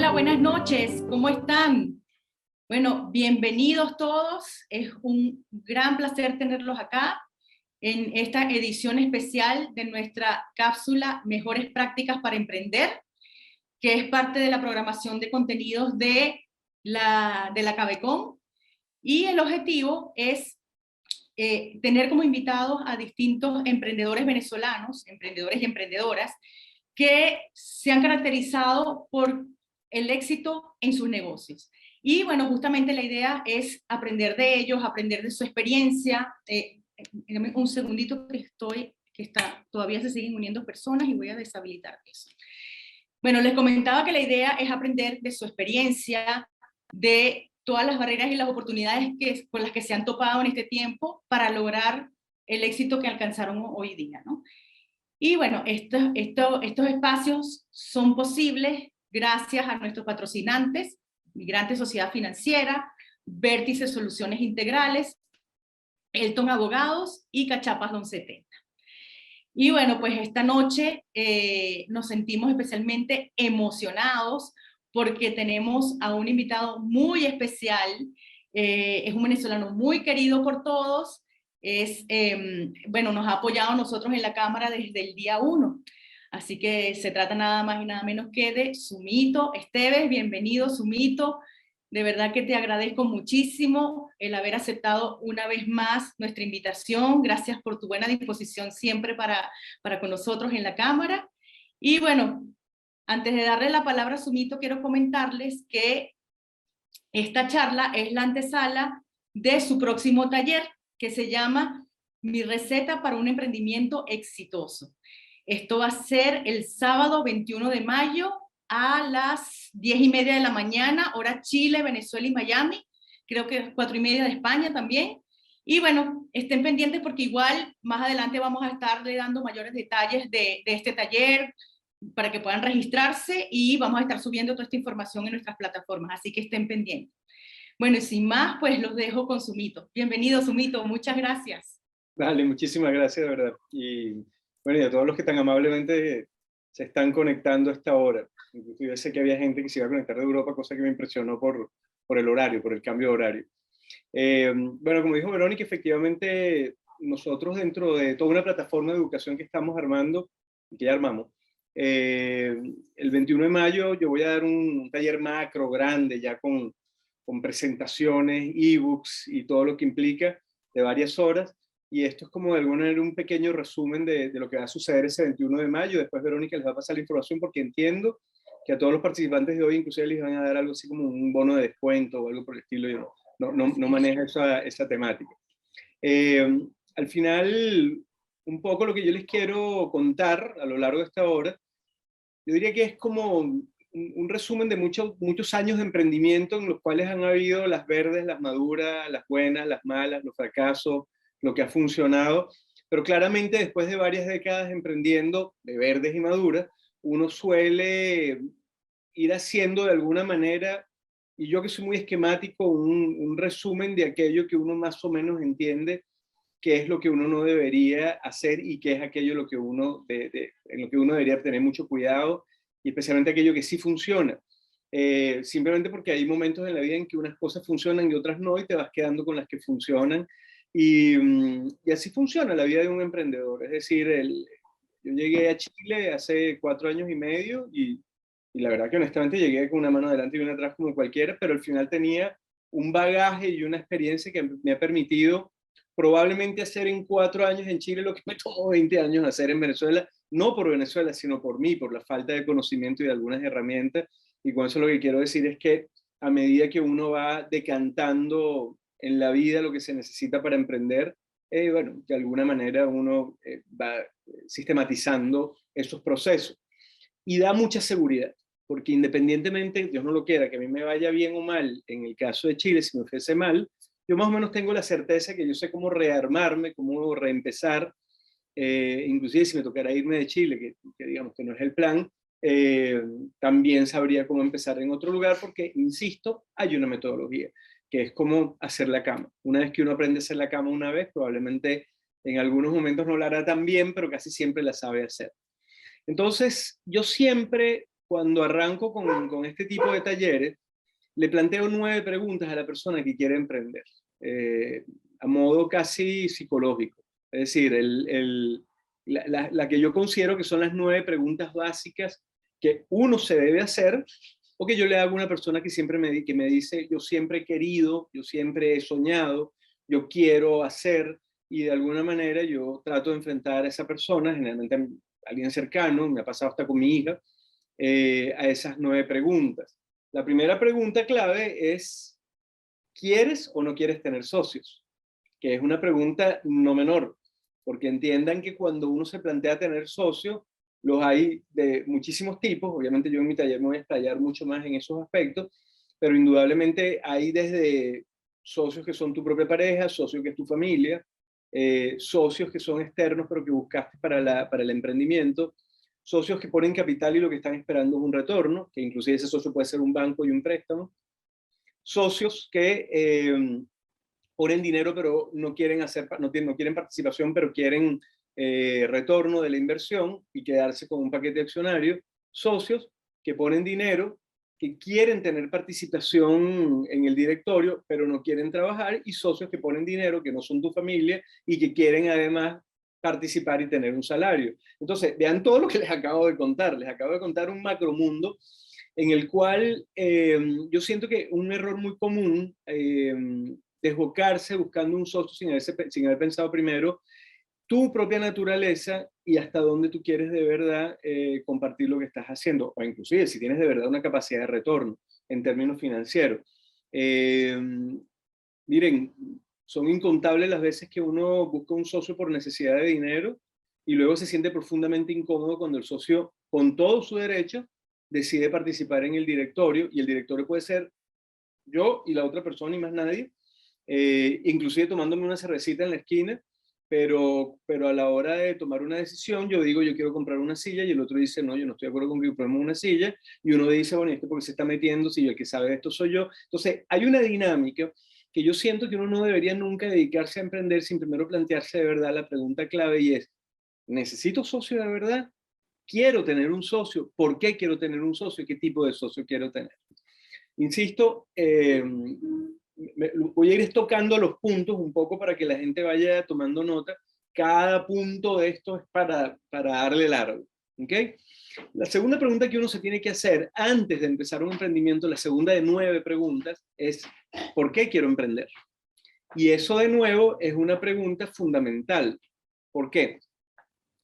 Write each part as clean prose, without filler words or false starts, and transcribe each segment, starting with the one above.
Hola, buenas noches, ¿cómo están? Bueno, bienvenidos todos, es un gran placer tenerlos acá en esta edición especial de nuestra cápsula Mejores Prácticas para Emprender, que es parte de la programación de contenidos de la Cabecom, y el objetivo es tener como invitados a distintos emprendedores venezolanos, emprendedores y emprendedoras, que se han caracterizado por el éxito en sus negocios. Y bueno, justamente la idea es aprender de ellos, aprender de su experiencia. Un segundito todavía se siguen uniendo personas y voy a deshabilitar eso. Bueno, les comentaba que la idea es aprender de su experiencia, de todas las barreras y las oportunidades con las que se han topado en este tiempo para lograr el éxito que alcanzaron hoy día, ¿no? Y bueno, estos espacios son posibles gracias a nuestros patrocinantes, Migrante Sociedad Financiera, Vértice Soluciones Integrales, Elton Abogados y Cachapas Don 70. Y bueno, pues esta noche nos sentimos especialmente emocionados porque tenemos a un invitado muy especial, es un venezolano muy querido por todos, bueno, nos ha apoyado a nosotros en la Cámara desde el día 1, así que se trata nada más y nada menos que de Sumito Esteves. Bienvenido, Sumito. De verdad que te agradezco muchísimo el haber aceptado una vez más nuestra invitación. Gracias por tu buena disposición siempre para con nosotros en la Cámara. Y bueno, antes de darle la palabra a Sumito, quiero comentarles que esta charla es la antesala de su próximo taller, que se llama Mi receta para un emprendimiento exitoso. Esto va a ser el sábado 21 de mayo a las 10:30 de la mañana, hora Chile, Venezuela y Miami. Creo que 4:30 de España también. Y bueno, estén pendientes porque igual más adelante vamos a estarle dando mayores detalles de este taller para que puedan registrarse, y vamos a estar subiendo toda esta información en nuestras plataformas, así que estén pendientes. Bueno, y sin más, pues los dejo con Sumito. Bienvenido, Sumito, muchas gracias. Dale, muchísimas gracias, de verdad. Y bueno, y a todos los que tan amablemente se están conectando a esta hora. Inclusive sé que había gente que se iba a conectar de Europa, cosa que me impresionó por el horario, por el cambio de horario. Bueno, como dijo Verónica, efectivamente nosotros dentro de toda una plataforma de educación que estamos armando, que ya armamos, el 21 de mayo yo voy a dar un taller macro grande, ya con presentaciones, ebooks y todo lo que implica, de varias horas. Y esto es como de alguna manera un pequeño resumen de lo que va a suceder ese 21 de mayo. Después Verónica les va a pasar la información porque entiendo que a todos los participantes de hoy inclusive les van a dar algo así como un bono de descuento o algo por el estilo. Yo no manejo esa temática. Al final, un poco lo que yo les quiero contar a lo largo de esta hora, yo diría que es como un resumen de muchos años de emprendimiento en los cuales han habido las verdes, las maduras, las buenas, las malas, los fracasos, lo que ha funcionado, pero claramente después de varias décadas emprendiendo de verdes y maduras, uno suele ir haciendo de alguna manera, y yo que soy muy esquemático, un resumen de aquello que uno más o menos entiende qué es lo que uno no debería hacer y qué es aquello en lo que uno debería tener mucho cuidado, y especialmente aquello que sí funciona. Simplemente porque hay momentos en la vida en que unas cosas funcionan y otras no, y te vas quedando con las que funcionan. Y así funciona la vida de un emprendedor. Es decir, yo llegué a Chile hace 4 años y medio y la verdad que honestamente llegué con una mano adelante y una atrás como cualquiera, pero al final tenía un bagaje y una experiencia que me ha permitido probablemente hacer en 4 años en Chile lo que me tomó 20 años hacer en Venezuela, no por Venezuela, sino por mí, por la falta de conocimiento y de algunas herramientas. Y con eso lo que quiero decir es que a medida que uno va decantando en la vida lo que se necesita para emprender, bueno, de alguna manera uno va sistematizando esos procesos. Y da mucha seguridad, porque independientemente, Dios no lo quiera, que a mí me vaya bien o mal, en el caso de Chile, si me fuese mal, yo más o menos tengo la certeza que yo sé cómo rearmarme, cómo reempezar, inclusive si me tocara irme de Chile, que digamos que no es el plan, también sabría cómo empezar en otro lugar, porque, insisto, hay una metodología, que es como hacer la cama. Una vez que uno aprende a hacer la cama una vez, probablemente en algunos momentos no la hará tan bien, pero casi siempre la sabe hacer. Entonces, yo siempre cuando arranco con este tipo de talleres, le planteo 9 preguntas a la persona que quiere emprender, a modo casi psicológico. Es decir, la que yo considero que son las 9 preguntas básicas que uno se debe hacer, o que yo le hago a una persona que siempre que me dice, yo siempre he querido, yo siempre he soñado, yo quiero hacer, y de alguna manera yo trato de enfrentar a esa persona, generalmente a alguien cercano, me ha pasado hasta con mi hija, a esas 9 preguntas. La primera pregunta clave es, ¿quieres o no quieres tener socios? Que es una pregunta no menor, porque entiendan que cuando uno se plantea tener socios, los hay de muchísimos tipos. Obviamente yo en mi taller me voy a explayar mucho más en esos aspectos, pero indudablemente hay desde socios que son tu propia pareja, socios que es tu familia, socios que son externos pero que buscaste para el emprendimiento, socios que ponen capital y lo que están esperando es un retorno, que inclusive ese socio puede ser un banco y un préstamo, socios que ponen dinero pero no quieren, no quieren participación, pero quieren retorno de la inversión y quedarse con un paquete accionario, socios que ponen dinero, que quieren tener participación en el directorio, pero no quieren trabajar, y socios que ponen dinero, que no son tu familia, y que quieren además participar y tener un salario. Entonces, vean todo lo que les acabo de contar. Les acabo de contar un macromundo en el cual yo siento que un error muy común, desbocarse buscando un socio sin haber pensado primero tu propia naturaleza y hasta dónde tú quieres de verdad compartir lo que estás haciendo, o inclusive si tienes de verdad una capacidad de retorno en términos financieros. Miren, son incontables las veces que uno busca un socio por necesidad de dinero y luego se siente profundamente incómodo cuando el socio, con todo su derecho, decide participar en el directorio, y el directorio puede ser yo y la otra persona y más nadie, inclusive tomándome una cervecita en la esquina, pero a la hora de tomar una decisión, yo digo, yo quiero comprar una silla, y el otro dice, no, yo no estoy de acuerdo con que compremos una silla, y uno dice, bueno, ¿esto porque se está metiendo? Si yo el que sabe de esto soy yo. Entonces, hay una dinámica que yo siento que uno no debería nunca dedicarse a emprender sin primero plantearse de verdad la pregunta clave, y es, ¿necesito socio de verdad? ¿Quiero tener un socio? ¿Por qué quiero tener un socio? ¿Qué tipo de socio quiero tener? Insisto, voy a ir tocando los puntos un poco para que la gente vaya tomando nota. Cada punto de esto es para darle largo. ¿Okay? La segunda pregunta que uno se tiene que hacer antes de empezar un emprendimiento, la segunda de 9 preguntas, es ¿por qué quiero emprender? Y eso de nuevo es una pregunta fundamental. ¿Por qué?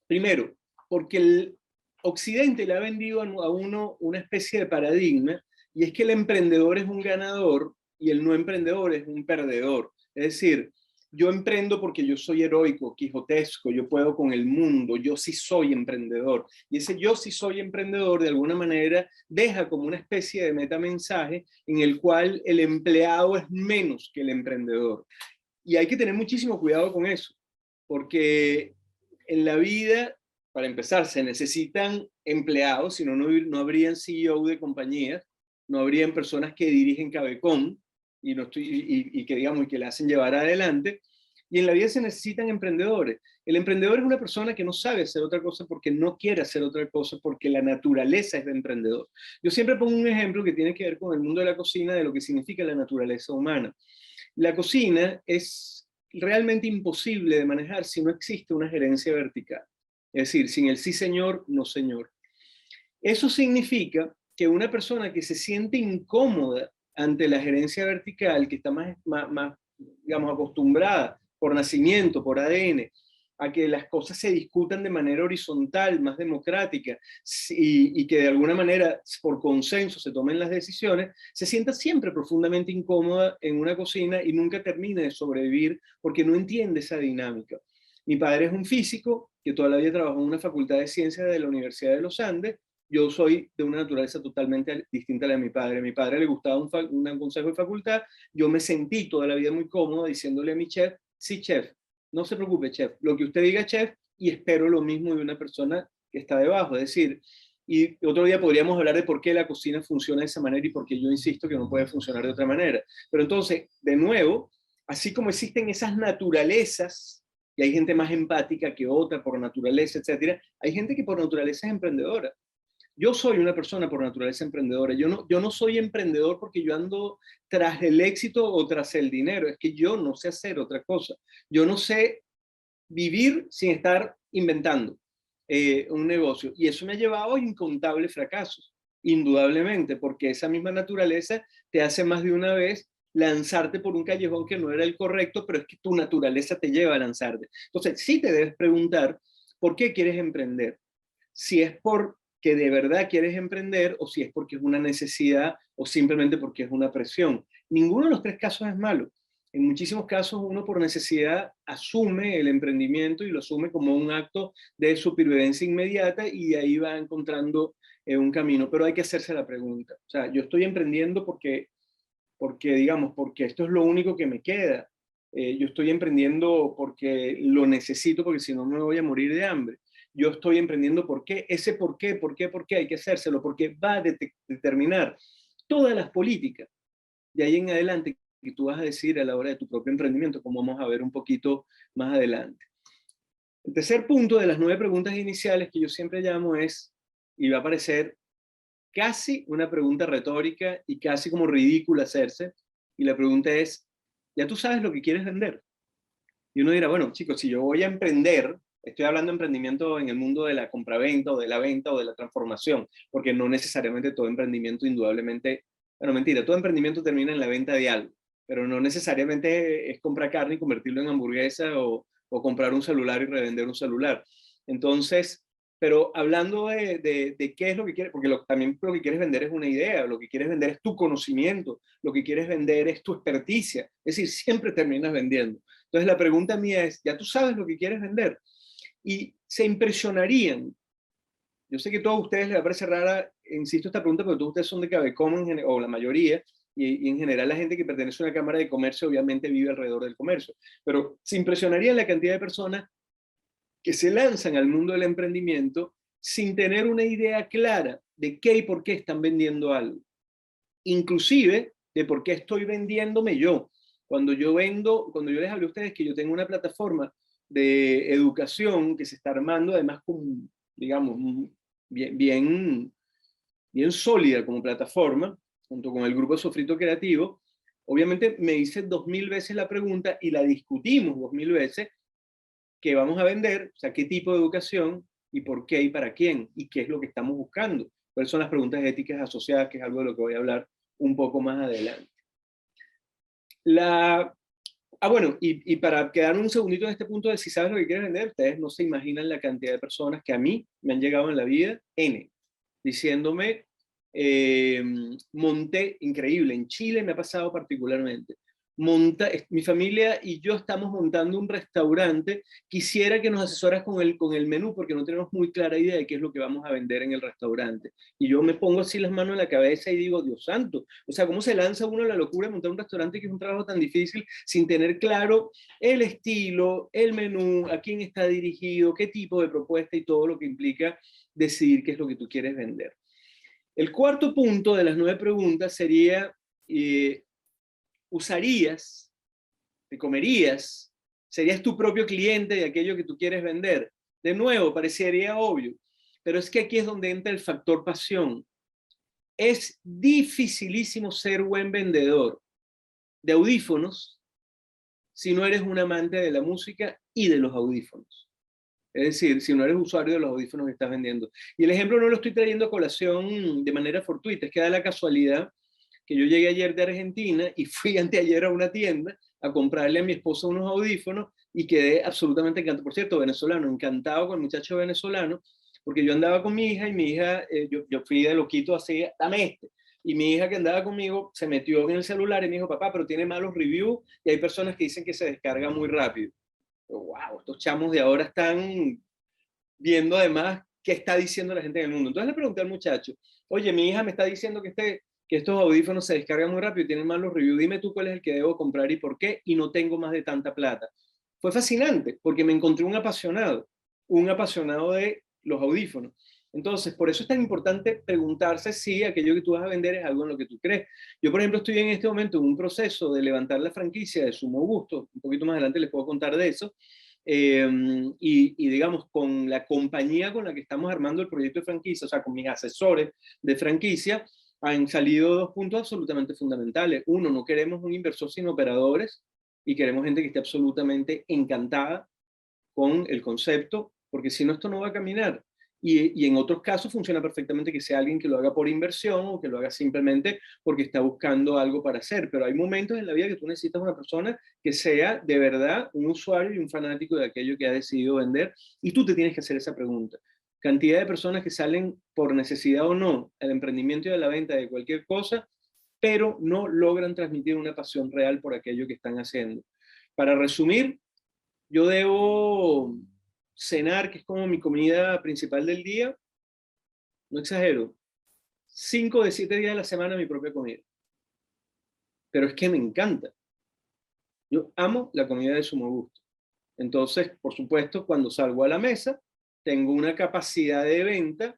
Primero, porque el Occidente le ha vendido a uno una especie de paradigma, y es que el emprendedor es un ganador y el no emprendedor es un perdedor. Es decir, yo emprendo porque yo soy heroico, quijotesco, yo puedo con el mundo, yo sí soy emprendedor. Y ese yo sí soy emprendedor de alguna manera deja como una especie de metamensaje en el cual el empleado es menos que el emprendedor. Y hay que tener muchísimo cuidado con eso, porque en la vida, para empezar, se necesitan empleados, si no, no habrían CEO de compañías, no habrían personas que dirigen Cabecom y que digamos, y que la hacen llevar adelante. Y en la vida se necesitan emprendedores. El emprendedor es una persona que no sabe hacer otra cosa porque no quiere hacer otra cosa, porque la naturaleza es de emprendedor. Yo siempre pongo un ejemplo que tiene que ver con el mundo de la cocina, de lo que significa la naturaleza humana. La cocina es realmente imposible de manejar si no existe una gerencia vertical. Es decir, sin el sí señor, no señor. Eso significa que una persona que se siente incómoda ante la gerencia vertical, que está más digamos, acostumbrada por nacimiento, por ADN, a que las cosas se discutan de manera horizontal, más democrática, y que de alguna manera por consenso se tomen las decisiones, se sienta siempre profundamente incómoda en una cocina y nunca termina de sobrevivir porque no entiende esa dinámica. Mi padre es un físico que toda la vida trabajó en una facultad de ciencias de la Universidad de los Andes. Yo soy de una naturaleza totalmente distinta a la de mi padre. A mi padre le gustaba un consejo de facultad. Yo me sentí toda la vida muy cómodo diciéndole a mi chef, sí, chef, no se preocupe, chef, lo que usted diga, chef, y espero lo mismo de una persona que está debajo. Es decir, y otro día podríamos hablar de por qué la cocina funciona de esa manera y por qué yo insisto que no puede funcionar de otra manera. Pero entonces, de nuevo, así como existen esas naturalezas, y hay gente más empática que otra por naturaleza, etcétera, hay gente que por naturaleza es emprendedora. Yo soy una persona por naturaleza emprendedora. Yo no soy emprendedor porque yo ando tras el éxito o tras el dinero. Es que yo no sé hacer otra cosa. Yo no sé vivir sin estar inventando un negocio. Y eso me ha llevado a incontables fracasos, indudablemente, porque esa misma naturaleza te hace más de una vez lanzarte por un callejón que no era el correcto, pero es que tu naturaleza te lleva a lanzarte. Entonces, sí te debes preguntar por qué quieres emprender. Si es porque de verdad quieres emprender o si es porque es una necesidad o simplemente porque es una presión. Ninguno de los tres casos es malo. En muchísimos casos uno por necesidad asume el emprendimiento y lo asume como un acto de supervivencia inmediata y de ahí va encontrando un camino. Pero hay que hacerse la pregunta. O sea, yo estoy emprendiendo digamos, porque esto es lo único que me queda. Yo estoy emprendiendo porque lo necesito, porque si no me voy a morir de hambre. Yo estoy emprendiendo porque ese por qué hay que hacérselo, porque va a determinar todas las políticas de ahí en adelante que tú vas a decir a la hora de tu propio emprendimiento, como vamos a ver un poquito más adelante. El tercer punto de las 9 preguntas iniciales que yo siempre llamo es, y va a parecer casi una pregunta retórica y casi como ridícula hacerse, y la pregunta es, ¿ya tú sabes lo que quieres vender? Y uno dirá, bueno, chicos, si yo voy a emprender, estoy hablando de emprendimiento en el mundo de la compraventa o de la venta o de la transformación, porque no necesariamente todo emprendimiento indudablemente, bueno, mentira, todo emprendimiento termina en la venta de algo, pero no necesariamente es comprar carne y convertirlo en hamburguesa o comprar un celular y revender un celular. Entonces, pero hablando de qué es lo que quieres, porque también lo que quieres vender es una idea, lo que quieres vender es tu conocimiento, lo que quieres vender es tu experticia, es decir, siempre terminas vendiendo. Entonces la pregunta mía es, ¿ya tú sabes lo que quieres vender? Y se impresionarían. Yo sé que a todos ustedes les va a parecer rara, insisto, esta pregunta, porque todos ustedes son de Cabecom, o la mayoría, y en general la gente que pertenece a una cámara de comercio obviamente vive alrededor del comercio. Pero se impresionarían la cantidad de personas que se lanzan al mundo del emprendimiento sin tener una idea clara de qué y por qué están vendiendo algo. Inclusive de por qué estoy vendiéndome yo. Cuando yo les hablé a ustedes que yo tengo una plataforma de educación que se está armando, además con, digamos, bien sólida como plataforma, junto con el grupo Sofrito Creativo, obviamente me hice 2000 veces la pregunta y la discutimos 2000 veces, qué vamos a vender, o sea, qué tipo de educación y por qué y para quién y qué es lo que estamos buscando. ¿Cuáles son las preguntas éticas asociadas? Que es algo de lo que voy a hablar un poco más adelante. Bueno, y para quedar un segundito en este punto de si sabes lo que quieres vender, ustedes no se imaginan la cantidad de personas que a mí me han llegado en la vida, diciéndome, monté, increíble, en Chile me ha pasado particularmente, mi familia y yo estamos montando un restaurante, quisiera que nos asesoras con el menú porque no tenemos muy clara idea de qué es lo que vamos a vender en el restaurante. Y yo me pongo así las manos en la cabeza y digo, Dios santo, o sea, ¿cómo se lanza uno a la locura de montar un restaurante que es un trabajo tan difícil sin tener claro el estilo, el menú, a quién está dirigido, qué tipo de propuesta y todo lo que implica decidir qué es lo que tú quieres vender? El cuarto punto de las 9 preguntas sería, ¿usarías, te comerías, serías tu propio cliente de aquello que tú quieres vender? De nuevo, parecería obvio, pero es que aquí es donde entra el factor pasión. Es dificilísimo ser buen vendedor de audífonos si no eres un amante de la música y de los audífonos. Es decir, si no eres usuario de los audífonos que estás vendiendo. Y el ejemplo no lo estoy trayendo a colación de manera fortuita, es que da la casualidad que yo llegué ayer de Argentina y fui anteayer a una tienda a comprarle a mi esposa unos audífonos y quedé absolutamente encantado. Por cierto, venezolano, encantado con el muchacho venezolano, porque yo andaba con mi hija y mi hija, yo fui de loquito así, dame este. Y mi hija que andaba conmigo se metió en el celular y me dijo, papá, pero tiene malos reviews y hay personas que dicen que se descarga muy rápido. Wow, estos chamos de ahora están viendo además qué está diciendo la gente en el mundo. Entonces le pregunté al muchacho, oye, mi hija me está diciendo que estos audífonos se descargan muy rápido y tienen malos reviews, dime tú cuál es el que debo comprar y por qué, y no tengo más de tanta plata. Fue fascinante, porque me encontré un apasionado de los audífonos. Entonces, por eso es tan importante preguntarse si aquello que tú vas a vender es algo en lo que tú crees. Yo, por ejemplo, estoy en este momento en un proceso de levantar la franquicia de Sumo Gusto, un poquito más adelante les puedo contar de eso, y digamos, con la compañía con la que estamos armando el proyecto de franquicia, o sea, con mis asesores de franquicia, han salido dos puntos absolutamente fundamentales. Uno, no queremos un inversor sin operadores y queremos gente que esté absolutamente encantada con el concepto, porque si no, esto no va a caminar. Y en otros casos funciona perfectamente que sea alguien que lo haga por inversión o que lo haga simplemente porque está buscando algo para hacer. Pero hay momentos en la vida que tú necesitas una persona que sea de verdad un usuario y un fanático de aquello que ha decidido vender. Y tú te tienes que hacer esa pregunta. Cantidad de personas que salen por necesidad o no al emprendimiento y a la venta de cualquier cosa, pero no logran transmitir una pasión real por aquello que están haciendo. Para resumir, yo debo cenar, que es como mi comida principal del día, no exagero, 5 de 7 días de la semana mi propia comida. Pero es que me encanta. Yo amo la comida de Sumo Gusto. Entonces, por supuesto, cuando salgo a la mesa, tengo una capacidad de venta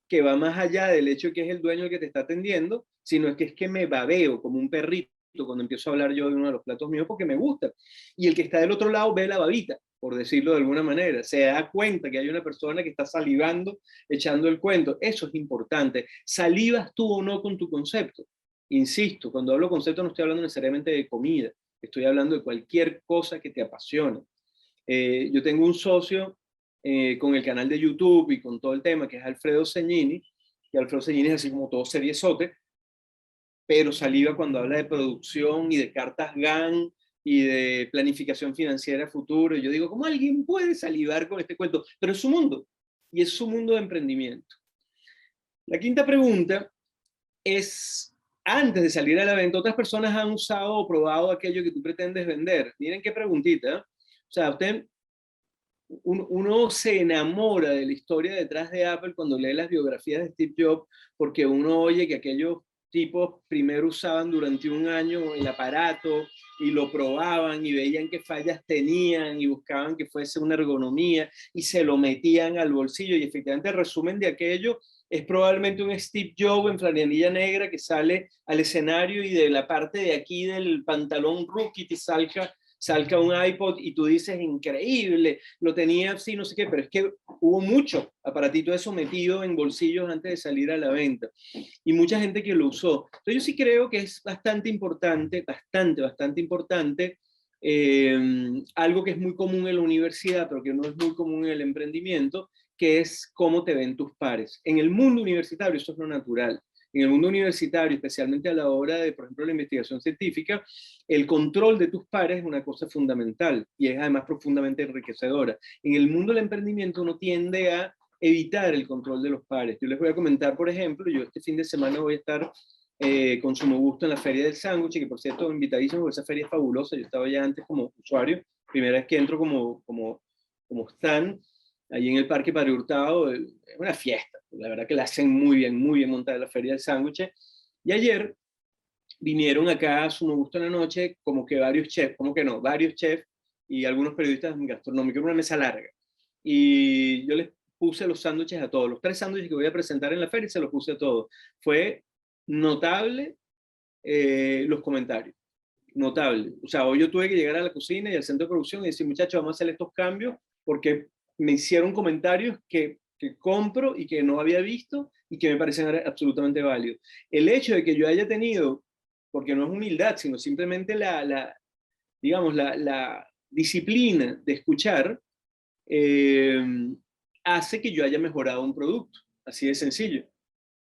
que va más allá del hecho de que es el dueño el que te está atendiendo, sino es que me babeo como un perrito cuando empiezo a hablar yo de uno de los platos míos porque me gusta. Y el que está del otro lado ve la babita, por decirlo de alguna manera. Se da cuenta que hay una persona que está salivando, echando el cuento. Eso es importante. ¿Salivas tú o no con tu concepto? Insisto, cuando hablo concepto no estoy hablando necesariamente de comida. Estoy hablando de cualquier cosa que te apasione. Yo tengo un socio con el canal de YouTube y con todo el tema, que es Alfredo Cegnini, y Alfredo Cegnini es así como todo seriezote, pero saliva cuando habla de producción y de cartas GAN y de planificación financiera futuro. Y yo digo, ¿cómo alguien puede salivar con este cuento? Pero es su mundo, y es su mundo de emprendimiento. La quinta pregunta es, antes de salir a la venta, ¿otras personas han usado o probado aquello que tú pretendes vender? Miren qué preguntita. O sea, uno se enamora de la historia detrás de Apple cuando lee las biografías de Steve Jobs, porque uno oye que aquellos tipos primero usaban durante un año el aparato y lo probaban y veían qué fallas tenían y buscaban que fuese una ergonomía y se lo metían al bolsillo, y efectivamente el resumen de aquello es probablemente un Steve Jobs en flanelilla negra que sale al escenario y de la parte de aquí del pantalón rookie te salga un iPod y tú dices, increíble, lo tenía así, no sé qué, pero es que hubo mucho aparatito de eso metido en bolsillos antes de salir a la venta. Y mucha gente que lo usó. Entonces yo sí creo que es bastante importante, bastante importante, algo que es muy común en la universidad, pero que no es muy común en el emprendimiento, que es cómo te ven tus pares. En el mundo universitario eso es lo natural. En el mundo universitario, especialmente a la hora de, por ejemplo, la investigación científica, el control de tus pares es una cosa fundamental y es además profundamente enriquecedora. En el mundo del emprendimiento uno tiende a evitar el control de los pares. Yo les voy a comentar, por ejemplo, yo este fin de semana voy a estar con Sumo Gusto en la Feria del Sándwich, que por cierto, invitadísimo, porque esa feria es fabulosa. Yo estaba ya antes como usuario, primera vez que entro como stand, allí en el Parque Padre Hurtado, es una fiesta. La verdad que la hacen muy bien montada la Feria del Sándwich. Y ayer vinieron acá a Sumo Gusto en la noche como que varios chefs, como que no, varios chefs y algunos periodistas gastronómicos, una mesa larga. Y yo les puse los sándwiches a todos, los 3 sándwiches que voy a presentar en la feria, se los puse a todos. Fue notable los comentarios, notable. O sea, hoy yo tuve que llegar a la cocina y al centro de producción y decir, muchachos, vamos a hacer estos cambios porque me hicieron comentarios que compro y que no había visto y que me parecen absolutamente válidos. El hecho de que yo haya tenido, porque no es humildad, sino simplemente digamos, la disciplina de escuchar, eh, hace que yo haya mejorado un producto, así de sencillo.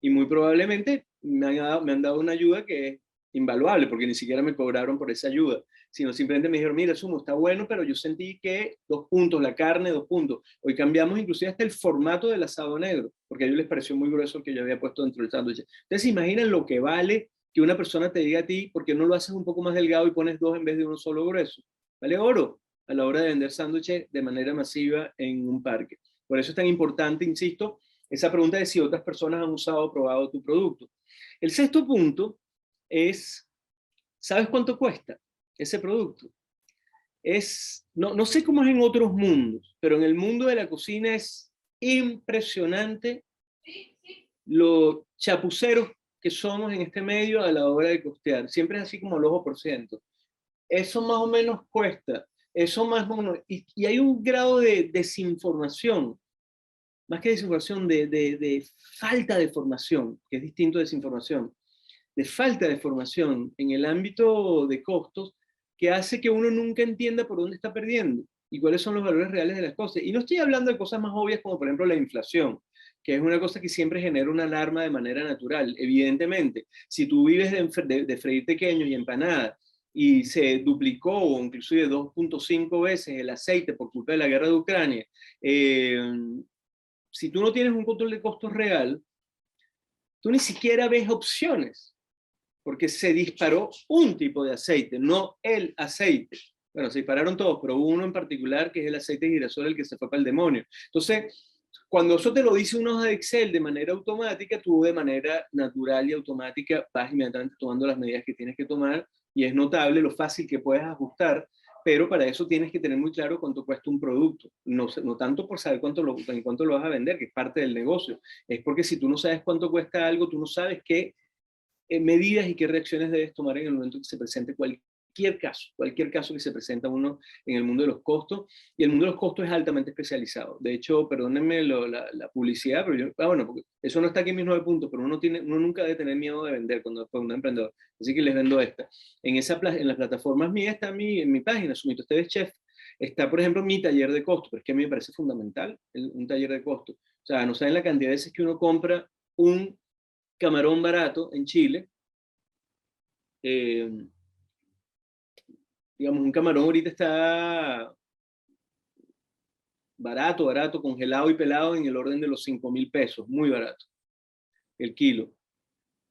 Y muy probablemente me han dado una ayuda que es invaluable, porque ni siquiera me cobraron por esa ayuda, sino simplemente me dijeron, mira, Sumo, está bueno, pero yo sentí que 2 puntos, la carne, 2 puntos. Hoy cambiamos inclusive hasta el formato del asado negro, porque a ellos les pareció muy grueso el que yo había puesto dentro del sándwich. Entonces, imaginen lo que vale que una persona te diga a ti, ¿por qué no lo haces un poco más delgado y pones 2 en vez de uno solo grueso? Vale oro a la hora de vender sándwiches de manera masiva en un parque. Por eso es tan importante, insisto, esa pregunta de si otras personas han usado o probado tu producto. El sexto punto es, ¿sabes cuánto cuesta ese producto? No sé cómo es en otros mundos, pero en el mundo de la cocina es impresionante lo chapuceros que somos en este medio a la hora de costear. Siempre es así como el ojo por ciento. Eso más o menos cuesta Eso más o menos, y hay un grado de desinformación, más que desinformación, de falta de formación, que es distinto a desinformación, de falta de formación en el ámbito de costos, que hace que uno nunca entienda por dónde está perdiendo y cuáles son los valores reales de las cosas. Y no estoy hablando de cosas más obvias como por ejemplo la inflación, que es una cosa que siempre genera una alarma de manera natural. Evidentemente, si tú vives de freír pequeños y empanadas y se duplicó o inclusive 2.5 veces el aceite por culpa de la guerra de Ucrania, si tú no tienes un control de costos real, tú ni siquiera ves opciones, porque se disparó un tipo de aceite, no el aceite. Bueno, se dispararon todos, pero hubo uno en particular que es el aceite de girasol, el que se fue para el demonio. Entonces, cuando eso te lo dice una hoja de Excel de manera automática, tú de manera natural y automática vas inmediatamente tomando las medidas que tienes que tomar, y es notable lo fácil que puedes ajustar, pero para eso tienes que tener muy claro cuánto cuesta un producto. No tanto por saber en cuánto lo vas a vender, que es parte del negocio, es porque si tú no sabes cuánto cuesta algo, tú no sabes qué medidas y qué reacciones debes tomar en el momento que se presente cualquier caso que se presenta a uno en el mundo de los costos, y el mundo de los costos es altamente especializado. De hecho, perdónenme la publicidad, pero bueno, porque eso no está aquí en mis 9 puntos, pero uno nunca debe tener miedo de vender cuando es un emprendedor, así que les vendo esta. En las plataformas mías está en mi página, Sumito Esteves Chef, está por ejemplo mi taller de costo, pero es que a mí me parece fundamental un taller de costo. O sea, no saben la cantidad de veces que uno compra un camarón barato en Chile. Digamos, un camarón ahorita está barato, congelado y pelado en el orden de los 5.000 pesos, muy barato, el kilo.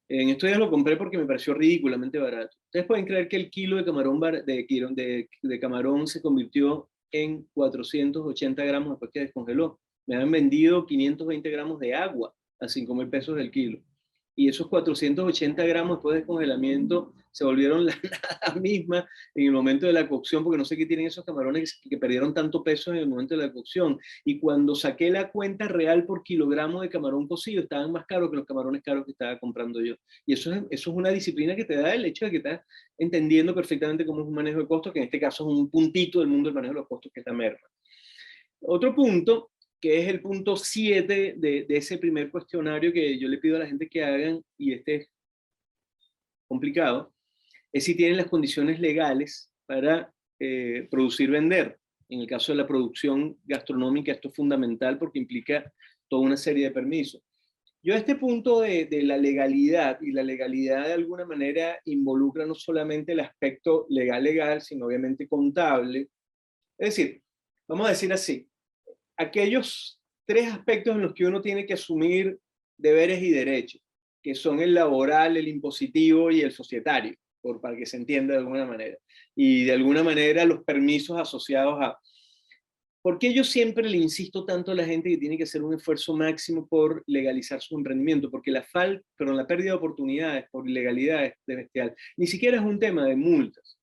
En estos días lo compré porque me pareció ridículamente barato. Ustedes pueden creer que el kilo de camarón, de camarón se convirtió en 480 gramos después que descongeló. Me han vendido 520 gramos de agua a 5.000 pesos el kilo. Y esos 480 gramos después de descongelamiento se volvieron la nada misma en el momento de la cocción, porque no sé qué tienen esos camarones que perdieron tanto peso en el momento de la cocción. Y cuando saqué la cuenta real por kilogramo de camarón cocido, estaban más caros que los camarones caros que estaba comprando yo. Y eso es una disciplina que te da el hecho de que estás entendiendo perfectamente cómo es un manejo de costos, que en este caso es un puntito del mundo del manejo de los costos, que es la merma. Otro punto, que es el punto 7 de ese primer cuestionario que yo le pido a la gente que hagan, y este es complicado, es si tienen las condiciones legales para producir, vender. En el caso de la producción gastronómica, esto es fundamental porque implica toda una serie de permisos. Yo a este punto de la legalidad, y la legalidad de alguna manera involucra no solamente el aspecto legal, sino obviamente contable. Es decir, vamos a decir así, aquellos 3 aspectos en los que uno tiene que asumir deberes y derechos, que son el laboral, el impositivo y el societario, para que se entienda de alguna manera. Y de alguna manera los permisos asociados a... ¿Por qué yo siempre le insisto tanto a la gente que tiene que hacer un esfuerzo máximo por legalizar su emprendimiento? Porque la pérdida de oportunidades por ilegalidad es bestial. Ni siquiera es un tema de multas,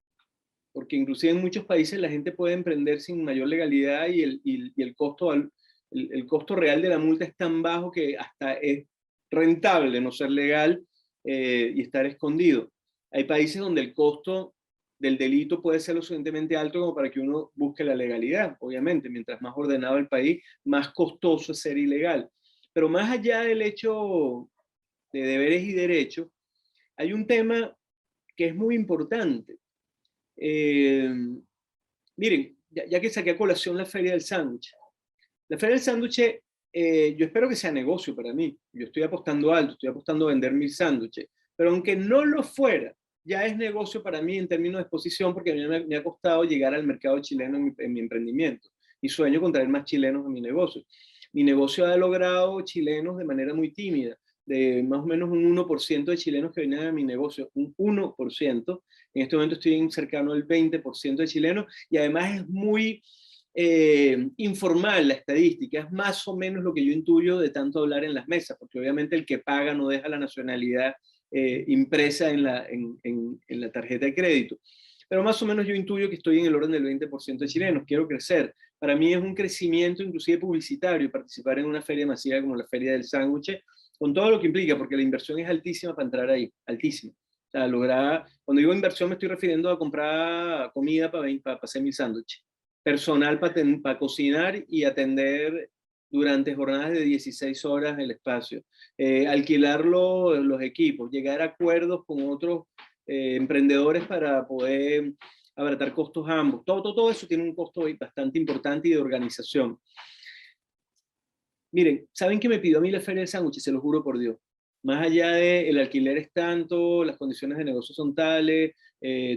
porque inclusive en muchos países la gente puede emprender sin mayor legalidad, y el costo real de la multa es tan bajo que hasta es rentable no ser legal y estar escondido. Hay países donde el costo del delito puede ser lo suficientemente alto como para que uno busque la legalidad. Obviamente, mientras más ordenado el país, más costoso es ser ilegal. Pero más allá del hecho de deberes y derechos, hay un tema que es muy importante. Miren, ya que saqué a colación la Feria del Sándwich. La Feria del Sándwich, yo espero que sea negocio para mí. Yo estoy apostando alto, estoy apostando a vender 1.000 sándwiches. Pero aunque no lo fuera, ya es negocio para mí en términos de exposición, porque a mí me ha costado llegar al mercado chileno en mi emprendimiento. Y sueño con traer más chilenos a mi negocio. Mi negocio ha logrado chilenos de manera muy tímida, de más o menos un 1% de chilenos que venían a mi negocio, un 1%. En este momento estoy cercano al 20% de chilenos, y además es muy informal la estadística, es más o menos lo que yo intuyo de tanto hablar en las mesas, porque obviamente el que paga no deja la nacionalidad impresa en la tarjeta de crédito. Pero más o menos yo intuyo que estoy en el orden del 20% de chilenos. Quiero crecer. Para mí es un crecimiento inclusive publicitario participar en una feria masiva como la Feria del Sándwich, con todo lo que implica, porque la inversión es altísima para entrar ahí, altísima. O sea, lograr, cuando digo inversión me estoy refiriendo a comprar comida para hacer mi sándwich. Personal para cocinar y atender durante jornadas de 16 horas el espacio. Alquilar los equipos, llegar a acuerdos con otros emprendedores para poder abaratar costos ambos. Todo eso tiene un costo bastante importante y de organización. Miren, ¿saben qué me pidió a mí la Feria del Sándwich? Se lo juro por Dios. Más allá de el alquiler es tanto, las condiciones de negocio son tales,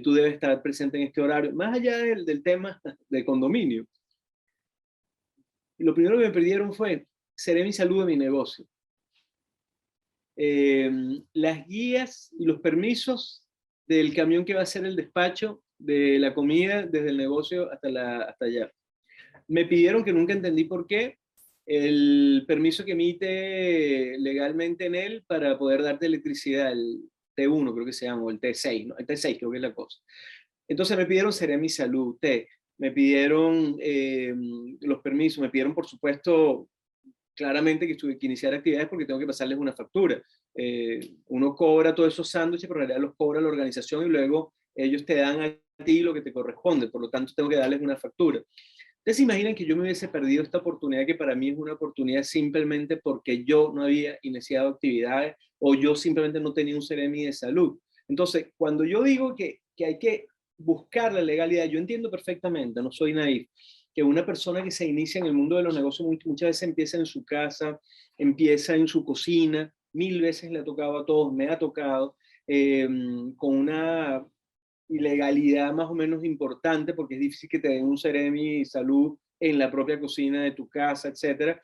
tú debes estar presente en este horario, más allá del tema de condominio. Y lo primero que me pidieron fue, seré mi salud de mi negocio. Las guías y los permisos del camión que va a hacer el despacho de la comida desde el negocio hasta allá. Me pidieron, que nunca entendí por qué, el permiso que emite legalmente en él para poder darte electricidad, el T1 creo que se llama, o el T6, ¿no? El T6 creo que es la cosa. Entonces me pidieron Seré Mi Salud, me pidieron los permisos, me pidieron por supuesto claramente que iniciar actividades porque tengo que pasarles una factura. Uno cobra todos esos sándwiches, pero en realidad los cobra la organización y luego ellos te dan a ti lo que te corresponde, por lo tanto tengo que darles una factura. ¿Ustedes se imaginan que yo me hubiese perdido esta oportunidad, que para mí es una oportunidad simplemente porque yo no había iniciado actividades o yo simplemente no tenía un Seremi de salud? Entonces, cuando yo digo que hay que buscar la legalidad, yo entiendo perfectamente, no soy naif, que una persona que se inicia en el mundo de los negocios muchas veces empieza en su casa, empieza en su cocina, 1000 veces le ha tocado a todos, me ha tocado, con una ilegalidad más o menos importante, porque es difícil que te den un Seremi Salud en la propia cocina de tu casa, etcétera.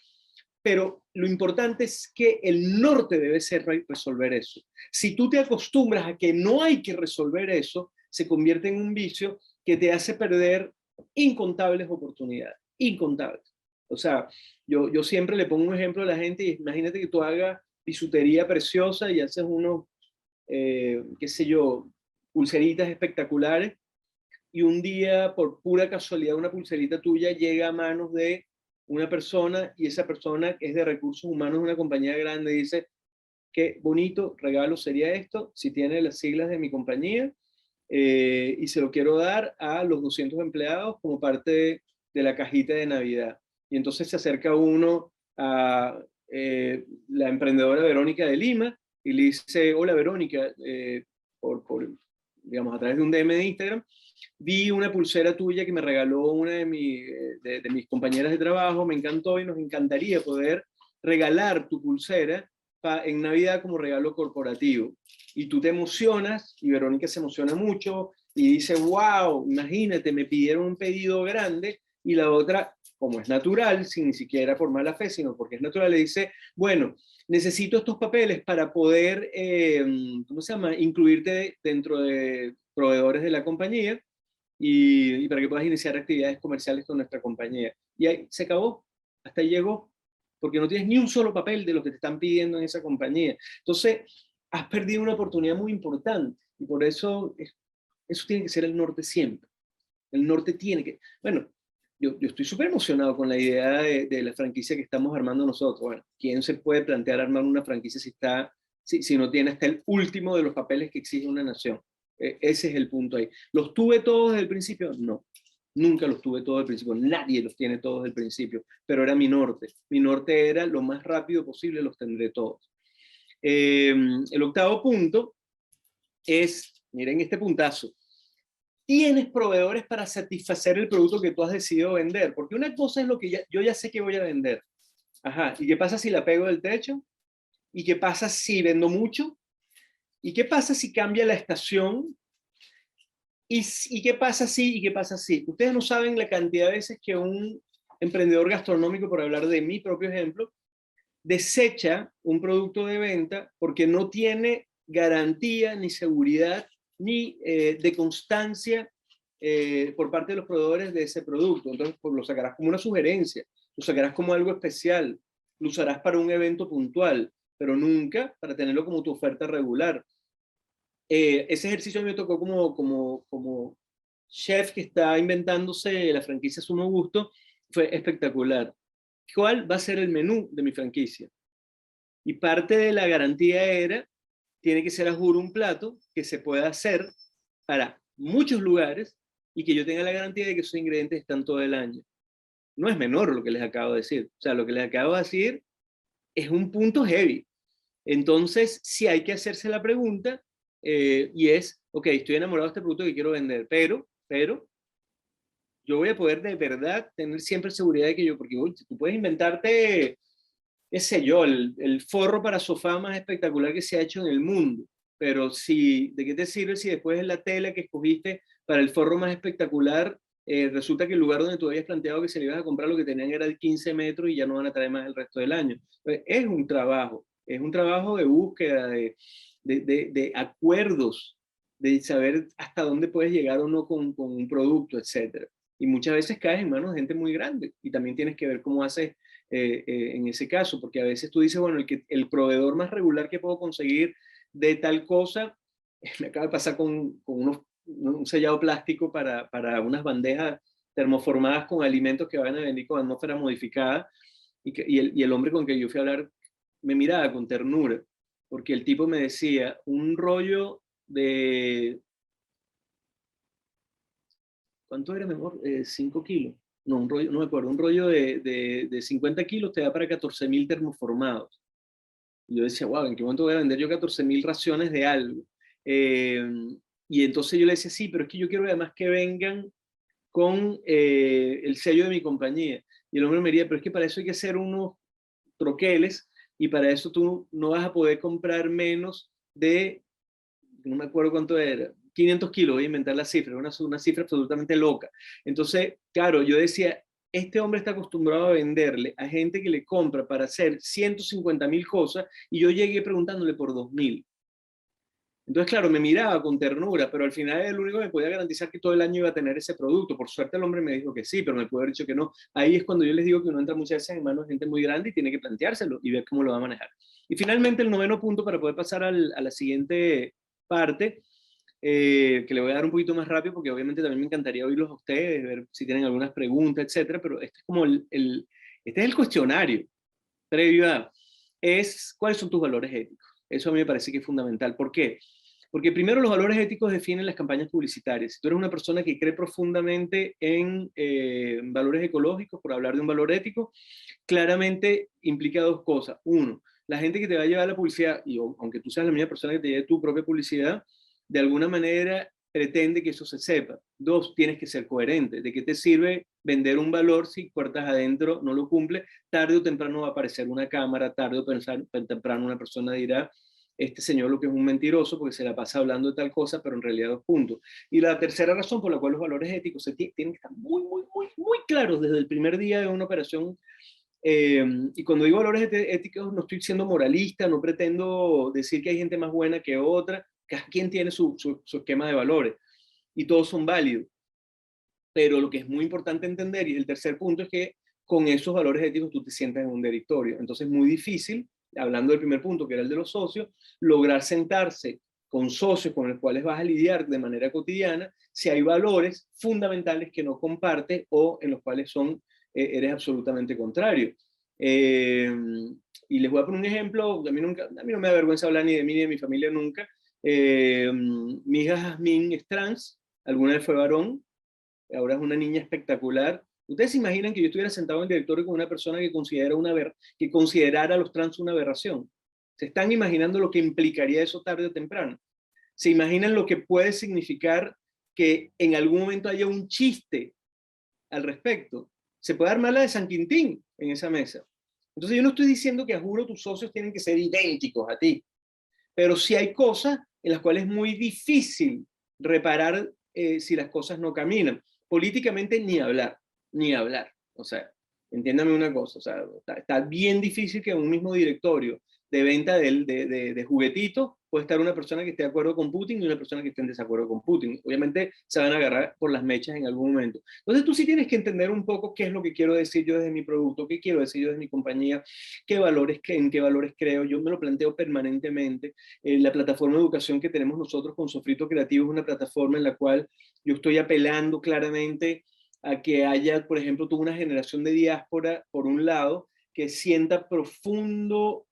Pero lo importante es que el norte debe ser resolver eso. Si tú te acostumbras a que no hay que resolver eso, se convierte en un vicio que te hace perder incontables oportunidades, incontables. O sea, yo siempre le pongo un ejemplo a la gente, y imagínate que tú hagas bisutería preciosa y haces unos, qué sé yo, pulseritas espectaculares, y un día, por pura casualidad, una pulserita tuya llega a manos de una persona, y esa persona es de recursos humanos de una compañía grande, y dice, qué bonito regalo sería esto, si tiene las siglas de mi compañía, y se lo quiero dar a los 200 empleados como parte de la cajita de Navidad. Y entonces se acerca uno a la emprendedora Verónica de Lima, y le dice, hola Verónica, digamos, a través de un DM de Instagram, vi una pulsera tuya que me regaló una de mis compañeras de trabajo, me encantó y nos encantaría poder regalar tu pulsera en Navidad como regalo corporativo. Y tú te emocionas, y Verónica se emociona mucho, y dice, wow, imagínate, me pidieron un pedido grande, y la otra, como es natural, sin ni siquiera por mala fe, sino porque es natural, le dice, bueno, necesito estos papeles para poder, ¿cómo se llama?, incluirte dentro de proveedores de la compañía, y para que puedas iniciar actividades comerciales con nuestra compañía. Y ahí se acabó, hasta ahí llegó, porque no tienes ni un solo papel de lo que te están pidiendo en esa compañía. Entonces, has perdido una oportunidad muy importante, y por eso eso tiene que ser el norte siempre. El norte tiene que... Bueno, yo estoy súper emocionado con la idea de la franquicia que estamos armando nosotros. Bueno, ¿quién se puede plantear armar una franquicia si no tiene hasta el último de los papeles que exige una nación? Ese es el punto ahí. ¿Los tuve todos desde el principio? No. Nunca los tuve todos desde el principio. Nadie los tiene todos desde el principio. Pero era mi norte. Mi norte era lo más rápido posible los tendré todos. El octavo punto es, miren este puntazo, tienes proveedores para satisfacer el producto que tú has decidido vender, porque una cosa es lo que yo ya sé que voy a vender. Ajá, ¿y qué pasa si la pego del techo? ¿Y qué pasa si vendo mucho? ¿Y qué pasa si cambia la estación? ¿Y qué pasa si? ¿Y qué pasa si? Ustedes no saben la cantidad de veces que un emprendedor gastronómico, por hablar de mi propio ejemplo, desecha un producto de venta porque no tiene garantía ni seguridad ni de constancia por parte de los proveedores de ese producto. Entonces, pues, lo sacarás como una sugerencia, lo sacarás como algo especial, lo usarás para un evento puntual, pero nunca para tenerlo como tu oferta regular. Ese ejercicio a mí me tocó como chef que está inventándose la franquicia a su nuevo gusto, fue espectacular. ¿Cuál va a ser el menú de mi franquicia? Y parte de la garantía era tiene que ser a juro un plato que se pueda hacer para muchos lugares y que yo tenga la garantía de que esos ingredientes están todo el año. No es menor lo que les acabo de decir. O sea, lo que les acabo de decir es un punto heavy. Entonces, sí hay que hacerse la pregunta y es, ok, estoy enamorado de este producto que quiero vender, pero yo voy a poder de verdad tener siempre seguridad de que yo, porque uy, tú puedes inventarte, qué sé yo, el forro para sofá más espectacular que se ha hecho en el mundo, pero si, ¿de qué te sirve si después es la tela que escogiste para el forro más espectacular? Resulta que el lugar donde tú habías planteado que se le ibas a comprar lo que tenían era de 15 metros y ya no van a traer más el resto del año. Pues es un trabajo de búsqueda, de acuerdos, de saber hasta dónde puedes llegar o no con un producto, etcétera. Y muchas veces caes en manos de gente muy grande y también tienes que ver cómo haces en ese caso, porque a veces tú dices, bueno, el proveedor más regular que puedo conseguir de tal cosa, me acaba de pasar con un sellado plástico para unas bandejas termoformadas con alimentos que van a venir con atmósfera modificada, y el hombre con que yo fui a hablar me miraba con ternura, porque el tipo me decía, un rollo de, ¿cuánto era mejor? 5 kilos. No, un rollo, no me acuerdo, un rollo de 50 kilos te da para 14.000 termoformados. Y yo decía, wow, ¿en qué momento voy a vender yo 14.000 raciones de algo? Eh, y entonces yo le decía, sí, pero es que yo quiero además que vengan con el sello de mi compañía. Y el hombre me diría, pero es que para eso hay que hacer unos troqueles y para eso tú no vas a poder comprar menos de, no me acuerdo cuánto era, 500 kilos, voy a inventar la cifra, una cifra absolutamente loca. Entonces, claro, yo decía, este hombre está acostumbrado a venderle a gente que le compra para hacer 150.000 cosas y yo llegué preguntándole por 2.000. Entonces, claro, me miraba con ternura, pero al final el único que me podía garantizar que todo el año iba a tener ese producto. Por suerte el hombre me dijo que sí, pero me pudo haber dicho que no. Ahí es cuando yo les digo que uno entra muchas veces en manos de gente muy grande y tiene que planteárselo y ver cómo lo va a manejar. Y finalmente el noveno punto para poder pasar a la siguiente parte, que le voy a dar un poquito más rápido porque obviamente también me encantaría oírlos a ustedes, ver si tienen algunas preguntas, etcétera, pero este es como este es el cuestionario previo a, es cuáles son tus valores éticos. Eso a mí me parece que es fundamental. ¿Por qué? Porque primero los valores éticos definen las campañas publicitarias. Si tú eres una persona que cree profundamente en valores ecológicos, por hablar de un valor ético, claramente implica dos cosas. Uno, la gente que te va a llevar la publicidad, y aunque tú seas la misma persona que te lleve tu propia publicidad, de alguna manera pretende que eso se sepa. Dos, tienes que ser coherente. ¿De qué te sirve vender un valor si puertas adentro no lo cumple? Tarde o temprano va a aparecer una cámara, tarde o temprano una persona dirá, este señor lo que es un mentiroso porque se la pasa hablando de tal cosa, pero en realidad dos puntos. Y la tercera razón por la cual los valores éticos tienen que estar muy, muy, muy, muy claros desde el primer día de una operación. Y cuando digo valores éticos no estoy siendo moralista, no pretendo decir que hay gente más buena que otra, cada quien tiene su esquema de valores y todos son válidos. Pero lo que es muy importante entender, y el tercer punto, es que con esos valores éticos tú te sientas en un directorio. Entonces es muy difícil, hablando del primer punto, que era el de los socios, lograr sentarse con socios con los cuales vas a lidiar de manera cotidiana si hay valores fundamentales que no compartes o en los cuales eres absolutamente contrario. Y les voy a poner un ejemplo, a mí no me da vergüenza hablar ni de mí ni de mi familia nunca. Mi hija Jazmín es trans, alguna vez fue varón, ahora es una niña espectacular. ¿Ustedes se imaginan que yo estuviera sentado en el directorio con una persona que considerara a los trans una aberración? ¿Se están imaginando lo que implicaría eso tarde o temprano? ¿Se imaginan lo que puede significar que en algún momento haya un chiste al respecto? Se puede armar la de San Quintín en esa mesa. Entonces yo no estoy diciendo que a juro tus socios tienen que ser idénticos a ti, pero sí hay cosas en las cuales es muy difícil reparar si las cosas no caminan. Políticamente ni hablar, ni hablar. O sea, entiéndame una cosa, o sea, está bien difícil que en un mismo directorio de venta de juguetitos puede estar una persona que esté de acuerdo con Putin y una persona que esté en desacuerdo con Putin. Obviamente se van a agarrar por las mechas en algún momento. Entonces tú sí tienes que entender un poco qué es lo que quiero decir yo desde mi producto, qué quiero decir yo desde mi compañía, en qué valores creo. Yo me lo planteo permanentemente. La plataforma de educación que tenemos nosotros con Sofrito Creativo es una plataforma en la cual yo estoy apelando claramente a que haya, por ejemplo, toda una generación de diáspora, por un lado, que sienta profundo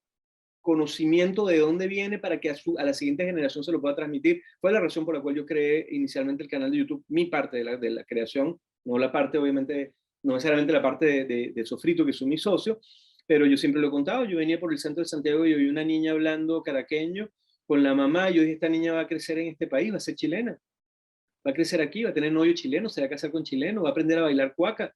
conocimiento de dónde viene para que a la siguiente generación se lo pueda transmitir. Fue la razón por la cual yo creé inicialmente el canal de YouTube, mi parte de la creación, no la parte, obviamente, no necesariamente la parte de Sofrito, que son mis socios, pero yo siempre lo he contado. Yo venía por el centro de Santiago y oí una niña hablando caraqueño con la mamá. Yo dije, esta niña va a crecer en este país, va a ser chilena, va a crecer aquí, va a tener novio chileno, se va a casar con chileno, va a aprender a bailar cueca,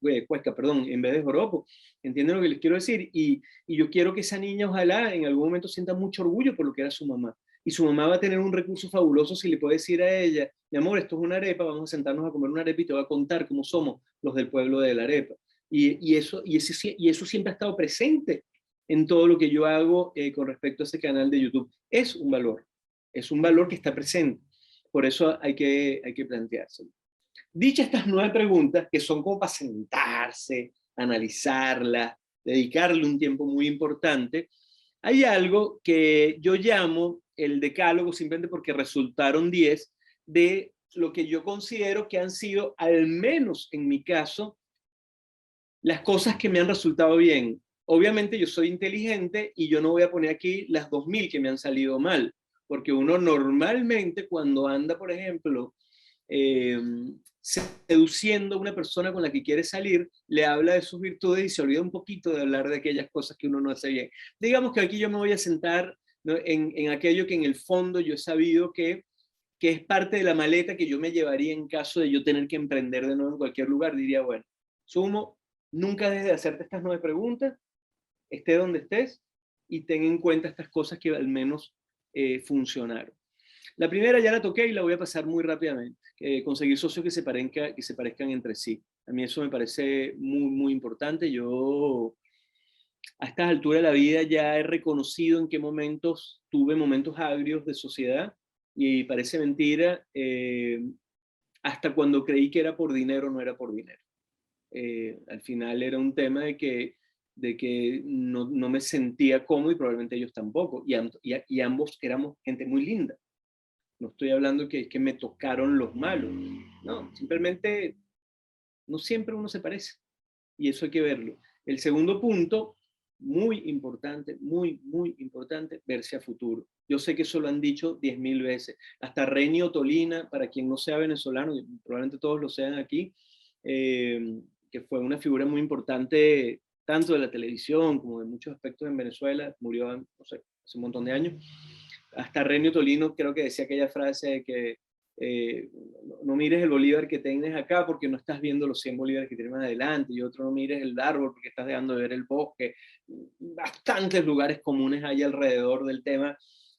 perdón, en vez de joropo. ¿Entienden lo que les quiero decir? Y yo quiero que esa niña, ojalá, en algún momento sienta mucho orgullo por lo que era su mamá. Y su mamá va a tener un recurso fabuloso si le puede decir a ella, mi amor, esto es una arepa, vamos a sentarnos a comer una arepa y te voy a contar cómo somos los del pueblo de la arepa. Y eso siempre ha estado presente en todo lo que yo hago con respecto a ese canal de YouTube. Es un valor que está presente. Por eso hay que planteárselo. Dichas estas 9 preguntas, que son como para sentarse, analizarlas, dedicarle un tiempo muy importante, hay algo que yo llamo el decálogo, simplemente porque resultaron 10, de lo que yo considero que han sido, al menos en mi caso, las cosas que me han resultado bien. Obviamente yo soy inteligente y yo no voy a poner aquí las 2000 que me han salido mal, porque uno normalmente cuando anda, por ejemplo, seduciendo a una persona con la que quiere salir, le habla de sus virtudes y se olvida un poquito de hablar de aquellas cosas que uno no hace bien. Digamos que aquí yo me voy a sentar, ¿no?, en aquello que en el fondo yo he sabido que es parte de la maleta que yo me llevaría en caso de yo tener que emprender de nuevo en cualquier lugar. Diría, bueno, Sumo, nunca dejes de hacerte estas 9 preguntas, esté donde estés, y ten en cuenta estas cosas que al menos funcionaron. La primera ya la toqué y la voy a pasar muy rápidamente. Conseguir socios que se parezcan entre sí. A mí eso me parece muy, muy importante. Yo a estas alturas de la vida ya he reconocido en qué momentos tuve momentos agrios de sociedad, y parece mentira, hasta cuando creí que era por dinero, no era por dinero. Al final era un tema de que no me sentía cómodo, y probablemente ellos tampoco, y ambos éramos gente muy linda. No estoy hablando que me tocaron los malos, no, simplemente no siempre uno se parece, y eso hay que verlo. El segundo punto, muy importante, verse a futuro. Yo sé que eso lo han dicho 10.000 veces. Hasta Renio Tolina, para quien no sea venezolano, y probablemente todos lo sean aquí, que fue una figura muy importante tanto de la televisión como de muchos aspectos en Venezuela, murió, no sé, hace un montón de años. Hasta Renio Tolino creo que decía aquella frase de que no mires el bolívar que tienes acá porque no estás viendo los 100 bolívares que tienes más adelante, y otro, no mires el árbol porque estás dejando de ver el bosque. Bastantes lugares comunes hay alrededor del tema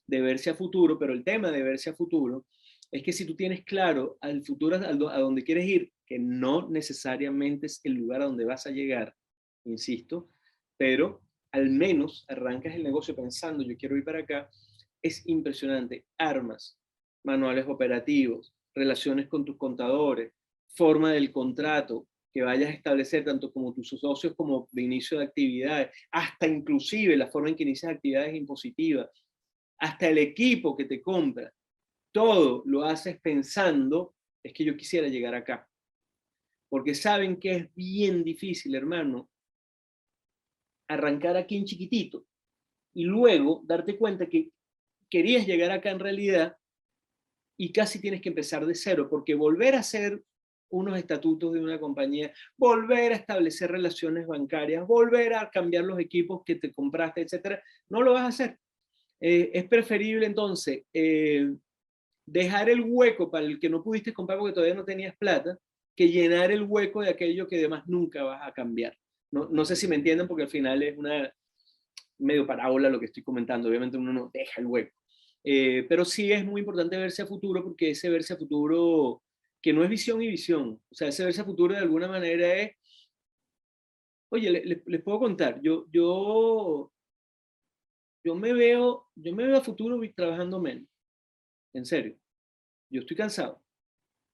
de verse a futuro, pero el tema de verse a futuro es que si tú tienes claro al futuro, a donde quieres ir, que no necesariamente es el lugar a donde vas a llegar, insisto, pero al menos arrancas el negocio pensando, yo quiero ir para acá, es impresionante. Armas, manuales operativos, relaciones con tus contadores, forma del contrato que vayas a establecer tanto como tus socios como de inicio de actividades, hasta inclusive la forma en que inicias actividades impositivas, hasta el equipo que te compra. Todo lo haces pensando, es que yo quisiera llegar acá. Porque saben que es bien difícil, hermano, arrancar aquí en chiquitito y luego darte cuenta que querías llegar acá en realidad, y casi tienes que empezar de cero, porque volver a hacer unos estatutos de una compañía, volver a establecer relaciones bancarias, volver a cambiar los equipos que te compraste, etcétera, no lo vas a hacer. Es preferible entonces dejar el hueco para el que no pudiste comprar porque todavía no tenías plata, que llenar el hueco de aquello que además nunca vas a cambiar. No sé si me entienden, porque al final es una medio parábola lo que estoy comentando. Obviamente uno no deja el hueco. Pero sí es muy importante verse a futuro, porque ese verse a futuro, que no es visión y visión, o sea, ese verse a futuro de alguna manera es, oye, les puedo contar, yo me veo a futuro trabajando menos, en serio, yo estoy cansado,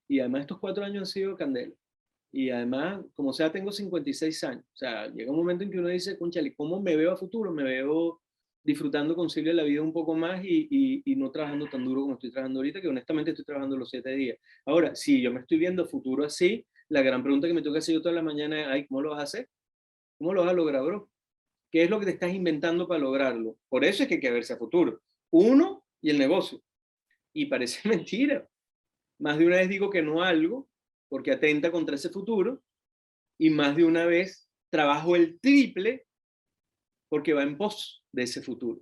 y además estos 4 años han sido candela, y además, como sea, tengo 56 años, o sea, llega un momento en que uno dice, cónchale, ¿cómo me veo a futuro? Me veo disfrutando con Silvia la vida un poco más, y no trabajando tan duro como estoy trabajando ahorita, que honestamente estoy trabajando los 7 días. Ahora, si yo me estoy viendo futuro así, la gran pregunta que me toca hacer yo toda la mañana es, ay, ¿cómo lo vas a hacer? ¿Cómo lo vas a lograr, bro? ¿Qué es lo que te estás inventando para lograrlo? Por eso es que hay que verse a futuro. Uno y el negocio. Y parece mentira. Más de una vez digo que no a algo porque atenta contra ese futuro y más de una vez trabajo el triple porque va en pos de ese futuro.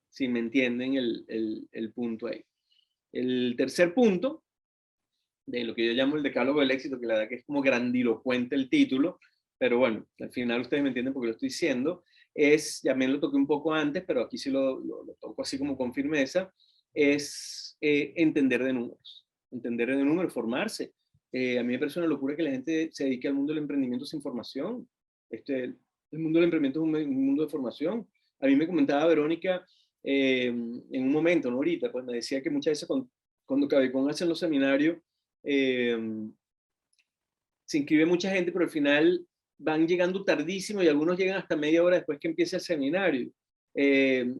Si me entienden el punto ahí. El tercer punto, de lo que yo llamo el decálogo del éxito, que la verdad que es como grandilocuente el título, pero bueno, al final ustedes me entienden porque lo estoy diciendo, es, ya me lo toqué un poco antes, pero aquí sí lo toco así como con firmeza, es entender de números, formarse. A mí me parece una locura que la gente se dedique al mundo del emprendimiento sin formación. El mundo del emprendimiento es un mundo de formación. A mí me comentaba Verónica en un momento, no ahorita, pues me decía que muchas veces cuando Cabecón hace los seminarios, eh, se inscribe mucha gente, pero al final van llegando tardísimo y algunos llegan hasta media hora después que empiece el seminario. Eh,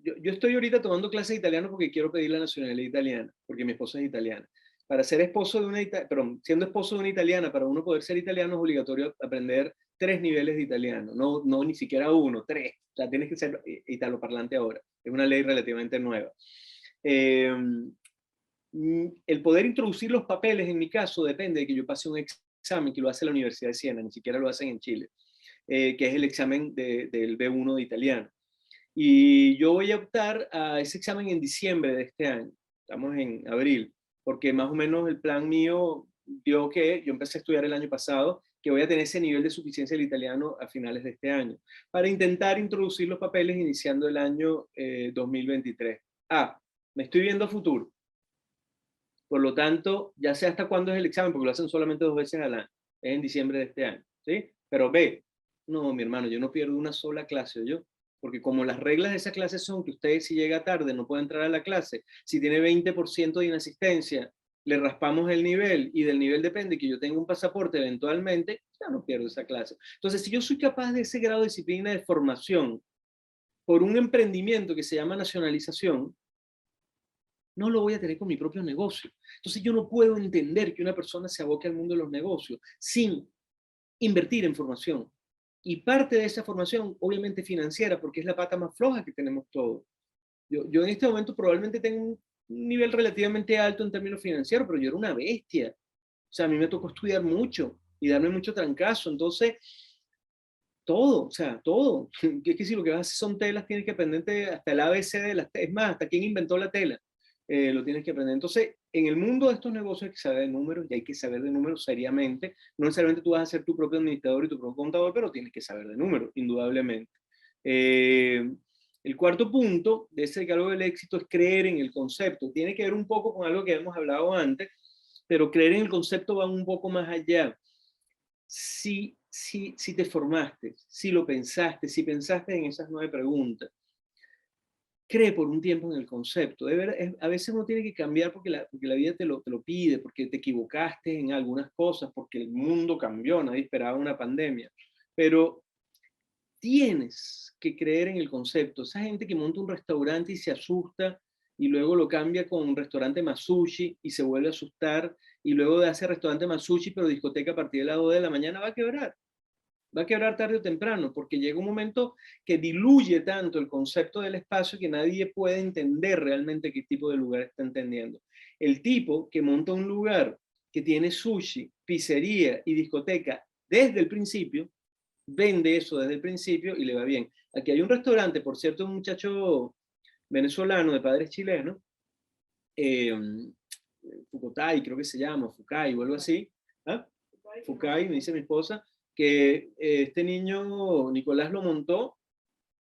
yo estoy ahorita tomando clases de italiano porque quiero pedir la nacionalidad italiana, porque mi esposa es italiana. Para ser esposo de una, pero siendo esposo de una italiana, para uno poder ser italiano es obligatorio aprender 3 niveles de italiano, no ni siquiera 1, 3. O sea, tienes que ser italoparlante ahora. Es una ley relativamente nueva. El poder introducir los papeles, en mi caso, depende de que yo pase un examen que lo hace la Universidad de Siena, ni siquiera lo hacen en Chile, que es el examen del B1 de italiano. Y yo voy a optar a ese examen en diciembre de este año, estamos en abril, porque más o menos el plan mío dio que yo empecé a estudiar el año pasado, que voy a tener ese nivel de suficiencia del italiano a finales de este año, para intentar introducir los papeles iniciando el año 2023. Me estoy viendo a futuro. Por lo tanto, ya sé hasta cuándo es el examen, porque lo hacen solamente 2 veces al año, es en diciembre de este año, ¿sí? Pero no, mi hermano, yo no pierdo una sola clase, porque como las reglas de esa clase son que usted si llega tarde no puede entrar a la clase, si tiene 20% de inasistencia, le raspamos el nivel y del nivel depende que yo tenga un pasaporte eventualmente, ya no pierdo esa clase. Entonces, si yo soy capaz de ese grado de disciplina de formación por un emprendimiento que se llama nacionalización, no lo voy a tener con mi propio negocio. Entonces yo no puedo entender que una persona se aboque al mundo de los negocios sin invertir en formación. Y parte de esa formación, obviamente financiera, porque es la pata más floja que tenemos todos. Yo en este momento probablemente tengo un nivel relativamente alto en términos financieros, pero yo era una bestia. O sea, a mí me tocó estudiar mucho y darme mucho trancazo. Entonces, todo, o sea, todo. Es que si lo que vas a hacer son telas, tienes que aprenderte hasta el ABC de las telas. Es más, hasta quién inventó la tela. Lo tienes que aprender. Entonces, en el mundo de estos negocios hay que saber de números y hay que saber de números seriamente. No necesariamente tú vas a ser tu propio administrador y tu propio contador, pero tienes que saber de números, indudablemente. El cuarto punto de ese decálogo del éxito es creer en el concepto. Tiene que ver un poco con algo que hemos hablado antes, pero creer en el concepto va un poco más allá. Si te formaste, si lo pensaste, si pensaste en esas 9 preguntas, cree por un tiempo en el concepto. A veces uno tiene que cambiar porque la vida te lo pide, porque te equivocaste en algunas cosas, porque el mundo cambió, nadie esperaba una pandemia. Pero tienes que creer en el concepto. Esa gente que monta un restaurante y se asusta y luego lo cambia con un restaurante más sushi y se vuelve a asustar y luego de hacer restaurante más sushi pero discoteca a partir de las 2 de la mañana, va a quebrar. Va a quebrar tarde o temprano, porque llega un momento que diluye tanto el concepto del espacio que nadie puede entender realmente qué tipo de lugar está entendiendo. El tipo que monta un lugar que tiene sushi, pizzería y discoteca desde el principio, vende eso desde el principio y le va bien. Aquí hay un restaurante, por cierto, un muchacho venezolano de padres chilenos, Fucotay, creo que se llama, Fucay o algo así. ¿Ah? Fucay, me dice mi esposa, que este niño, Nicolás, lo montó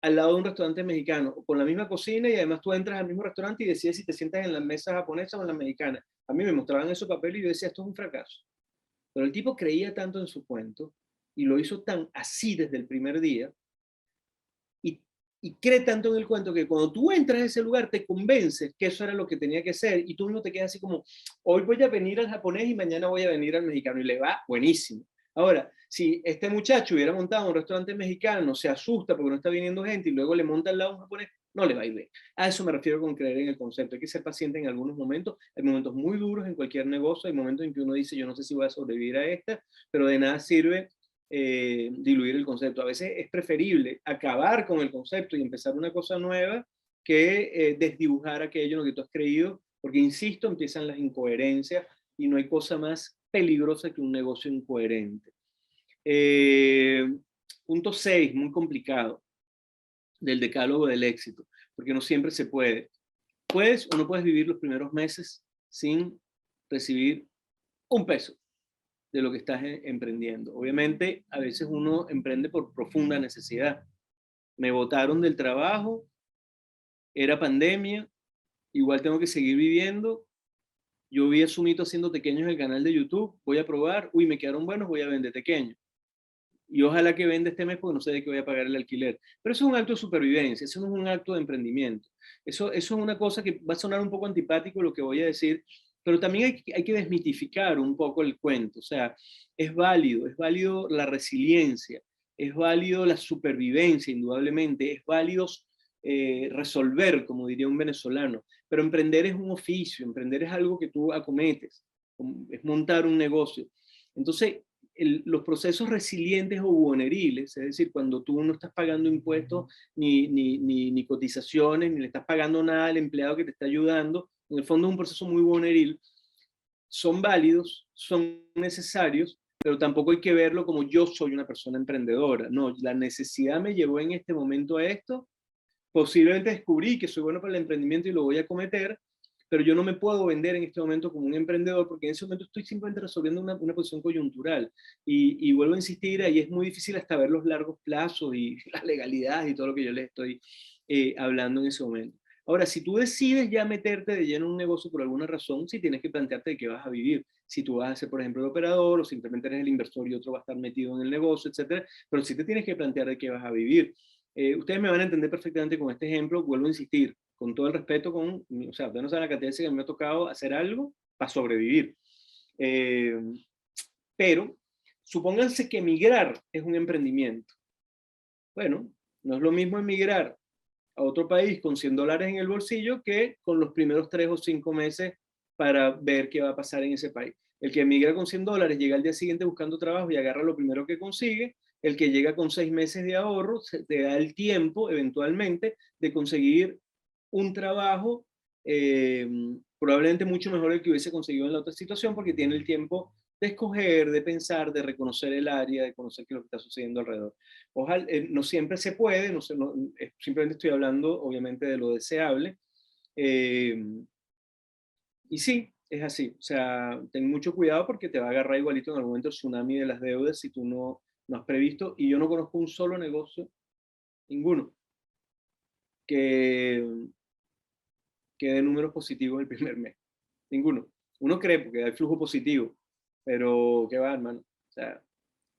al lado de un restaurante mexicano, con la misma cocina y además tú entras al mismo restaurante y decides si te sientas en la mesa japonesa o en la mexicana. A mí me mostraban esos papeles y yo decía, esto es un fracaso. Pero el tipo creía tanto en su cuento y lo hizo tan así desde el primer día y cree tanto en el cuento que cuando tú entras a ese lugar te convences que eso era lo que tenía que ser y tú mismo te quedas así como, hoy voy a venir al japonés y mañana voy a venir al mexicano y le va buenísimo. Ahora, si este muchacho hubiera montado un restaurante mexicano, se asusta porque no está viniendo gente y luego le monta al lado un japonés, no le va a ir bien. A eso me refiero con creer en el concepto. Hay que ser paciente en algunos momentos. Hay momentos muy duros en cualquier negocio. Hay momentos en que uno dice, yo no sé si voy a sobrevivir a esta, pero de nada sirve diluir el concepto. A veces es preferible acabar con el concepto y empezar una cosa nueva que desdibujar aquello en lo que tú has creído, porque, insisto, empiezan las incoherencias y no hay cosa más peligrosa que un negocio incoherente. Punto 6, muy complicado, del decálogo del éxito, porque no siempre se puede. Puedes o no puedes vivir los primeros meses sin recibir un peso de lo que estás emprendiendo. Obviamente, a veces uno emprende por profunda necesidad. Me botaron del trabajo, era pandemia, igual tengo que seguir viviendo. Yo vi a Sumito haciendo tequeños en el canal de YouTube, voy a probar, uy, me quedaron buenos, voy a vender tequeños. Y ojalá que venda este mes porque no sé de qué voy a pagar el alquiler. Pero eso es un acto de supervivencia, eso no es un acto de emprendimiento. Eso es una cosa que va a sonar un poco antipático lo que voy a decir, pero también hay que desmitificar un poco el cuento. O sea, es válido la resiliencia, es válido la supervivencia, indudablemente, es válido resolver, como diría un venezolano, pero emprender es un oficio, emprender es algo que tú acometes, es montar un negocio. Entonces, los procesos resilientes o buhoneriles, es decir, cuando tú no estás pagando impuestos ni cotizaciones, ni le estás pagando nada al empleado que te está ayudando, en el fondo es un proceso muy buhoneril, son válidos, son necesarios, pero tampoco hay que verlo como yo soy una persona emprendedora. No, la necesidad me llevó en este momento a esto, posiblemente descubrí que soy bueno para el emprendimiento y lo voy a cometer, pero yo no me puedo vender en este momento como un emprendedor porque en ese momento estoy simplemente resolviendo una posición coyuntural. Y vuelvo a insistir, ahí es muy difícil hasta ver los largos plazos y las legalidades y todo lo que yo les estoy hablando en ese momento. Ahora, si tú decides ya meterte de lleno en un negocio por alguna razón, sí tienes que plantearte de qué vas a vivir. Si tú vas a ser, por ejemplo, el operador o simplemente eres el inversor y otro va a estar metido en el negocio, etcétera, pero sí te tienes que plantear de qué vas a vivir. Ustedes me van a entender perfectamente con este ejemplo, vuelvo a insistir, con todo el respeto, o sea, ustedes no saben la cantidad de veces que me ha tocado hacer algo para sobrevivir. Eh, pero, supónganse que emigrar es un emprendimiento. Bueno, no es lo mismo emigrar a otro país con $100 en el bolsillo que con los primeros 3 o 5 meses para ver qué va a pasar en ese país. El que emigra con $100 llega al día siguiente buscando trabajo y agarra lo primero que consigue. El que llega con 6 meses de ahorro te da el tiempo eventualmente de conseguir un trabajo probablemente mucho mejor el que hubiese conseguido en la otra situación porque tiene el tiempo de escoger, de pensar, de reconocer el área, de conocer qué es lo que está sucediendo alrededor. Ojalá, no siempre se puede, simplemente estoy hablando obviamente de lo deseable. Y sí, es así. O sea, ten mucho cuidado porque te va a agarrar igualito en algún momento el tsunami de las deudas si tú no has previsto. Y yo no conozco un solo negocio, ninguno, que, que dé números positivos el primer mes. Ninguno. Uno cree porque hay flujo positivo, pero ¿qué va, hermano? O sea,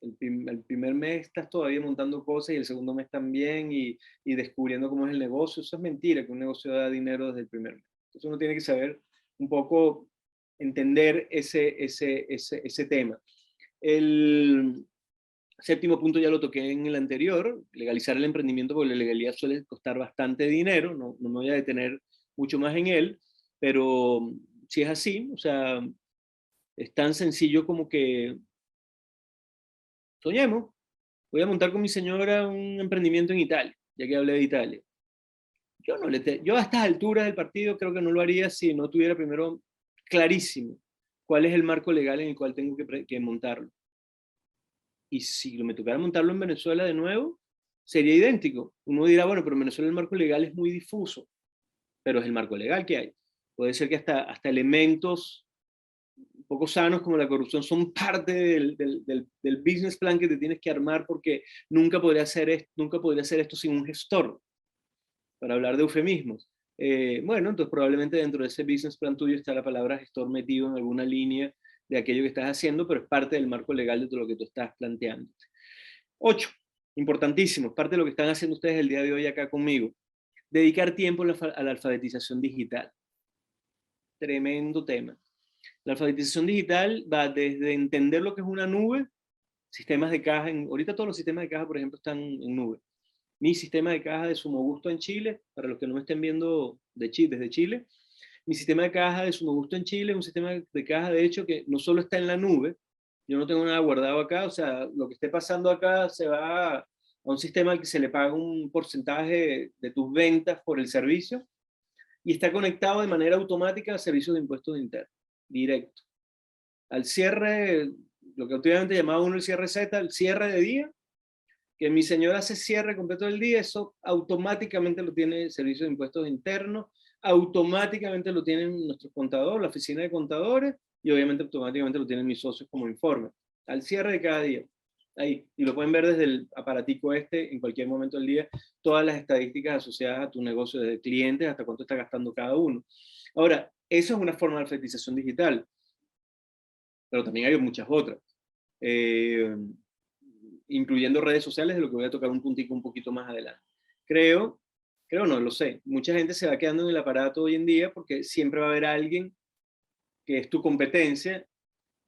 el primer mes estás todavía montando cosas y el segundo mes también y descubriendo cómo es el negocio. Eso es mentira, que un negocio da dinero desde el primer mes. Entonces uno tiene que saber un poco entender ese tema. El séptimo punto ya lo toqué en el anterior, legalizar el emprendimiento, porque la legalidad suele costar bastante dinero, no me voy a detener mucho más en él, pero si es así, o sea, es tan sencillo como que soñemos, voy a montar con mi señora un emprendimiento en Italia, ya que hablé de Italia. Yo a estas alturas del partido creo que no lo haría si no tuviera primero clarísimo cuál es el marco legal en el cual tengo que montarlo. Y si me tocara montarlo en Venezuela de nuevo, sería idéntico. Uno dirá, bueno, pero en Venezuela el marco legal es muy difuso, pero es el marco legal que hay. Puede ser que hasta elementos poco sanos como la corrupción son parte del business plan que te tienes que armar porque nunca podría hacer esto sin un gestor, para hablar de eufemismos. Bueno, entonces probablemente dentro de ese business plan tuyo está la palabra gestor metido en alguna línea de aquello que estás haciendo, pero es parte del marco legal de todo lo que tú estás planteando. 8, importantísimo, es parte de lo que están haciendo ustedes el día de hoy acá conmigo. Dedicar tiempo a la alfabetización digital. Tremendo tema. La alfabetización digital va desde entender lo que es una nube, sistemas de caja, ahorita todos los sistemas de caja, por ejemplo, están en nube. Mi sistema de caja de Sumo Gusto en Chile, para los que no me estén viendo desde Chile, mi sistema de caja de Sumo Gusto en Chile es un sistema de caja, de hecho, que no solo está en la nube, yo no tengo nada guardado acá, o sea, lo que esté pasando acá se va a un sistema al que se le paga un porcentaje de tus ventas por el servicio, y está conectado de manera automática a servicios de impuestos internos, directo. Al cierre, lo que últimamente llamaba uno el cierre Z, el cierre de día, que mi señora hace cierre completo del día, eso automáticamente lo tiene el servicio de impuestos internos, automáticamente lo tienen nuestros contadores, la oficina de contadores, y obviamente automáticamente lo tienen mis socios como informe. Al cierre de cada día. Ahí, y lo pueden ver desde el aparatico en cualquier momento del día, todas las estadísticas asociadas a tu negocio, desde clientes hasta cuánto está gastando cada uno. Ahora, eso es una forma de alfabetización digital, pero también hay muchas otras, incluyendo redes sociales, de lo que voy a tocar un puntico un poquito más adelante. Creo no, lo sé, mucha gente se va quedando en el aparato hoy en día porque siempre va a haber alguien que es tu competencia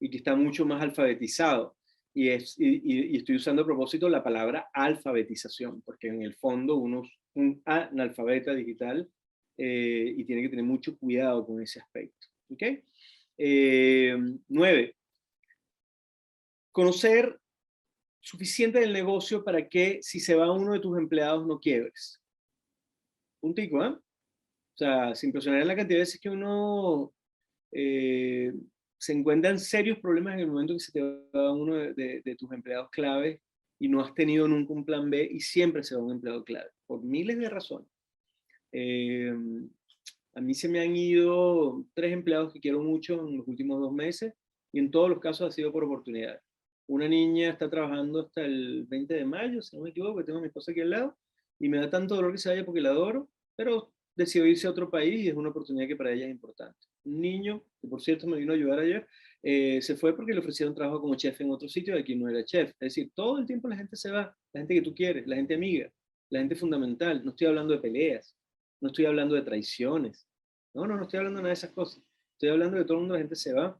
y que está mucho más alfabetizado. Y estoy usando a propósito la palabra alfabetización, porque en el fondo uno es un analfabeta digital, y tiene que tener mucho cuidado con ese aspecto. ¿Ok? 9. Conocer suficiente del negocio para que si se va uno de tus empleados no quiebres. Puntico, ¿eh? O sea, se impresionará la cantidad de veces que uno se encuentran serios problemas en el momento que se te va uno de tus empleados clave y no has tenido nunca un plan B y siempre se va un empleado clave, por miles de razones. A mí se me han ido 3 empleados que quiero mucho en los últimos 2 meses y en todos los casos ha sido por oportunidad. Una niña está trabajando hasta el 20 de mayo, si no me equivoco, que tengo a mi esposa aquí al lado, y me da tanto dolor que se vaya porque la adoro, pero decidió irse a otro país y es una oportunidad que para ella es importante. Un niño, que por cierto me vino a ayudar ayer, se fue porque le ofrecieron trabajo como chef en otro sitio y aquí no era chef. Es decir, todo el tiempo la gente se va, la gente que tú quieres, la gente amiga, la gente fundamental. No estoy hablando de peleas, no estoy hablando de traiciones, no estoy hablando de nada de esas cosas. Estoy hablando de todo el mundo, la gente se va.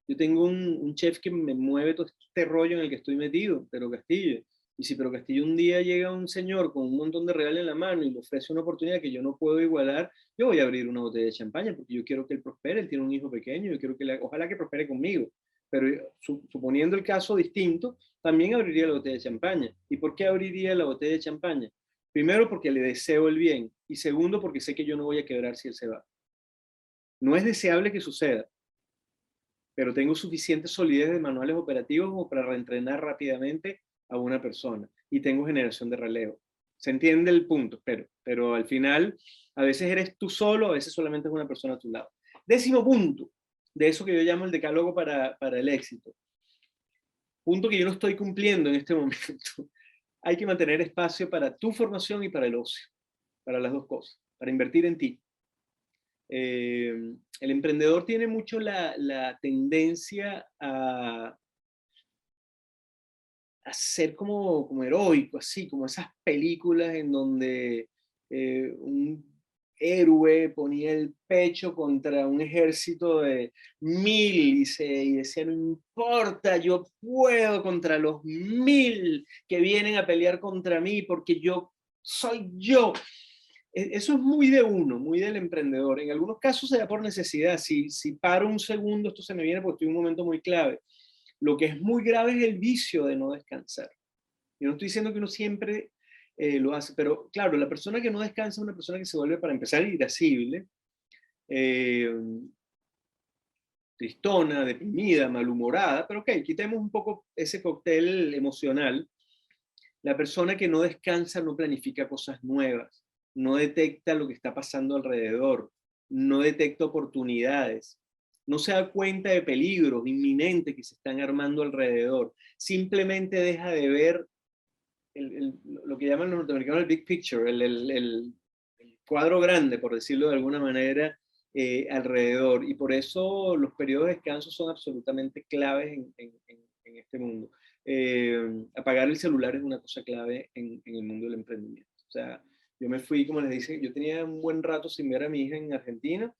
Yo tengo un chef que me mueve todo este rollo en el que estoy metido, Pero Castillo. Y si Pero Castillo un día llega un señor con un montón de regalos en la mano y le ofrece una oportunidad que yo no puedo igualar, yo voy a abrir una botella de champaña porque yo quiero que él prospere, él tiene un hijo pequeño, yo quiero que ojalá que prospere conmigo. Pero suponiendo el caso distinto, también abriría la botella de champaña. ¿Y por qué abriría la botella de champaña? Primero porque le deseo el bien y segundo porque sé que yo no voy a quebrar si él se va. No es deseable que suceda, pero tengo suficiente solidez de manuales operativos como para reentrenar rápidamente a una persona y tengo generación de relevo. ¿Se entiende el punto? Pero al final, a veces eres tú solo, a veces solamente es una persona a tu lado. 10º punto, de eso que yo llamo el decálogo para el éxito. Punto que yo no estoy cumpliendo en este momento. Hay que mantener espacio para tu formación y para el ocio, para las dos cosas, para invertir en ti. El emprendedor tiene mucho la tendencia a ser como heroico, así, como esas películas en donde un héroe ponía el pecho contra un ejército de 1000 y decía, no importa, yo puedo contra los 1000 que vienen a pelear contra mí porque yo soy yo. Eso es muy de uno, muy del emprendedor. En algunos casos se da por necesidad. Si paro un segundo, esto se me viene porque estoy en un momento muy clave. Lo que es muy grave es el vicio de no descansar. Yo no estoy diciendo que uno siempre lo hace, pero claro, la persona que no descansa es una persona que se vuelve, para empezar, irascible, tristona, deprimida, malhumorada, pero ok, quitemos un poco ese cóctel emocional. La persona que no descansa no planifica cosas nuevas, no detecta lo que está pasando alrededor, no detecta oportunidades, no se da cuenta de peligros inminentes que se están armando alrededor, simplemente deja de ver lo que llaman los norteamericanos el big picture, el cuadro grande, por decirlo de alguna manera, alrededor. Y por eso los periodos de descanso son absolutamente claves en este mundo. Apagar el celular es una cosa clave en el mundo del emprendimiento. O sea, yo me fui, como les dije, yo tenía un buen rato sin ver a mi hija en Argentina,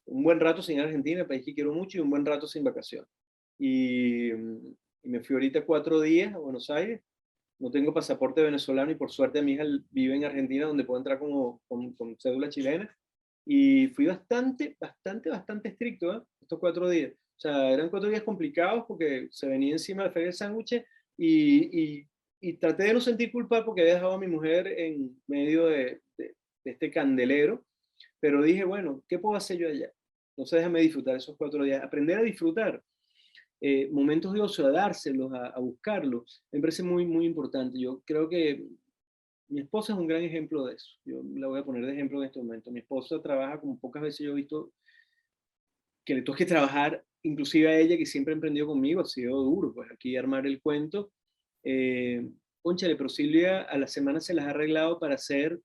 un buen rato sin Argentina, país que quiero mucho, y un buen rato sin vacaciones. Y me fui ahorita 4 días a Buenos Aires. No tengo pasaporte venezolano y por suerte mi hija vive en Argentina donde puedo entrar con cédula chilena. Y fui bastante estricto, estos 4 días. sea, eran 4 días complicados porque se venía encima la feria del sándwich y traté de no sentir culpa porque había dejado a mi mujer en medio de este candelero, pero dije, bueno, ¿qué puedo hacer yo allá? Entonces déjame disfrutar esos 4 días, aprender a disfrutar momentos de ocio, a dárselos, a buscarlos, me parece muy, muy importante. Yo creo que mi esposa es un gran ejemplo de eso. Yo la voy a poner de ejemplo en este momento. Mi esposa trabaja como pocas veces yo he visto que le toque trabajar, inclusive a ella que siempre ha emprendido conmigo, ha sido duro, pues aquí armar el cuento. Eh, Cónchale, pero Silvia a la semana se las ha arreglado para hacer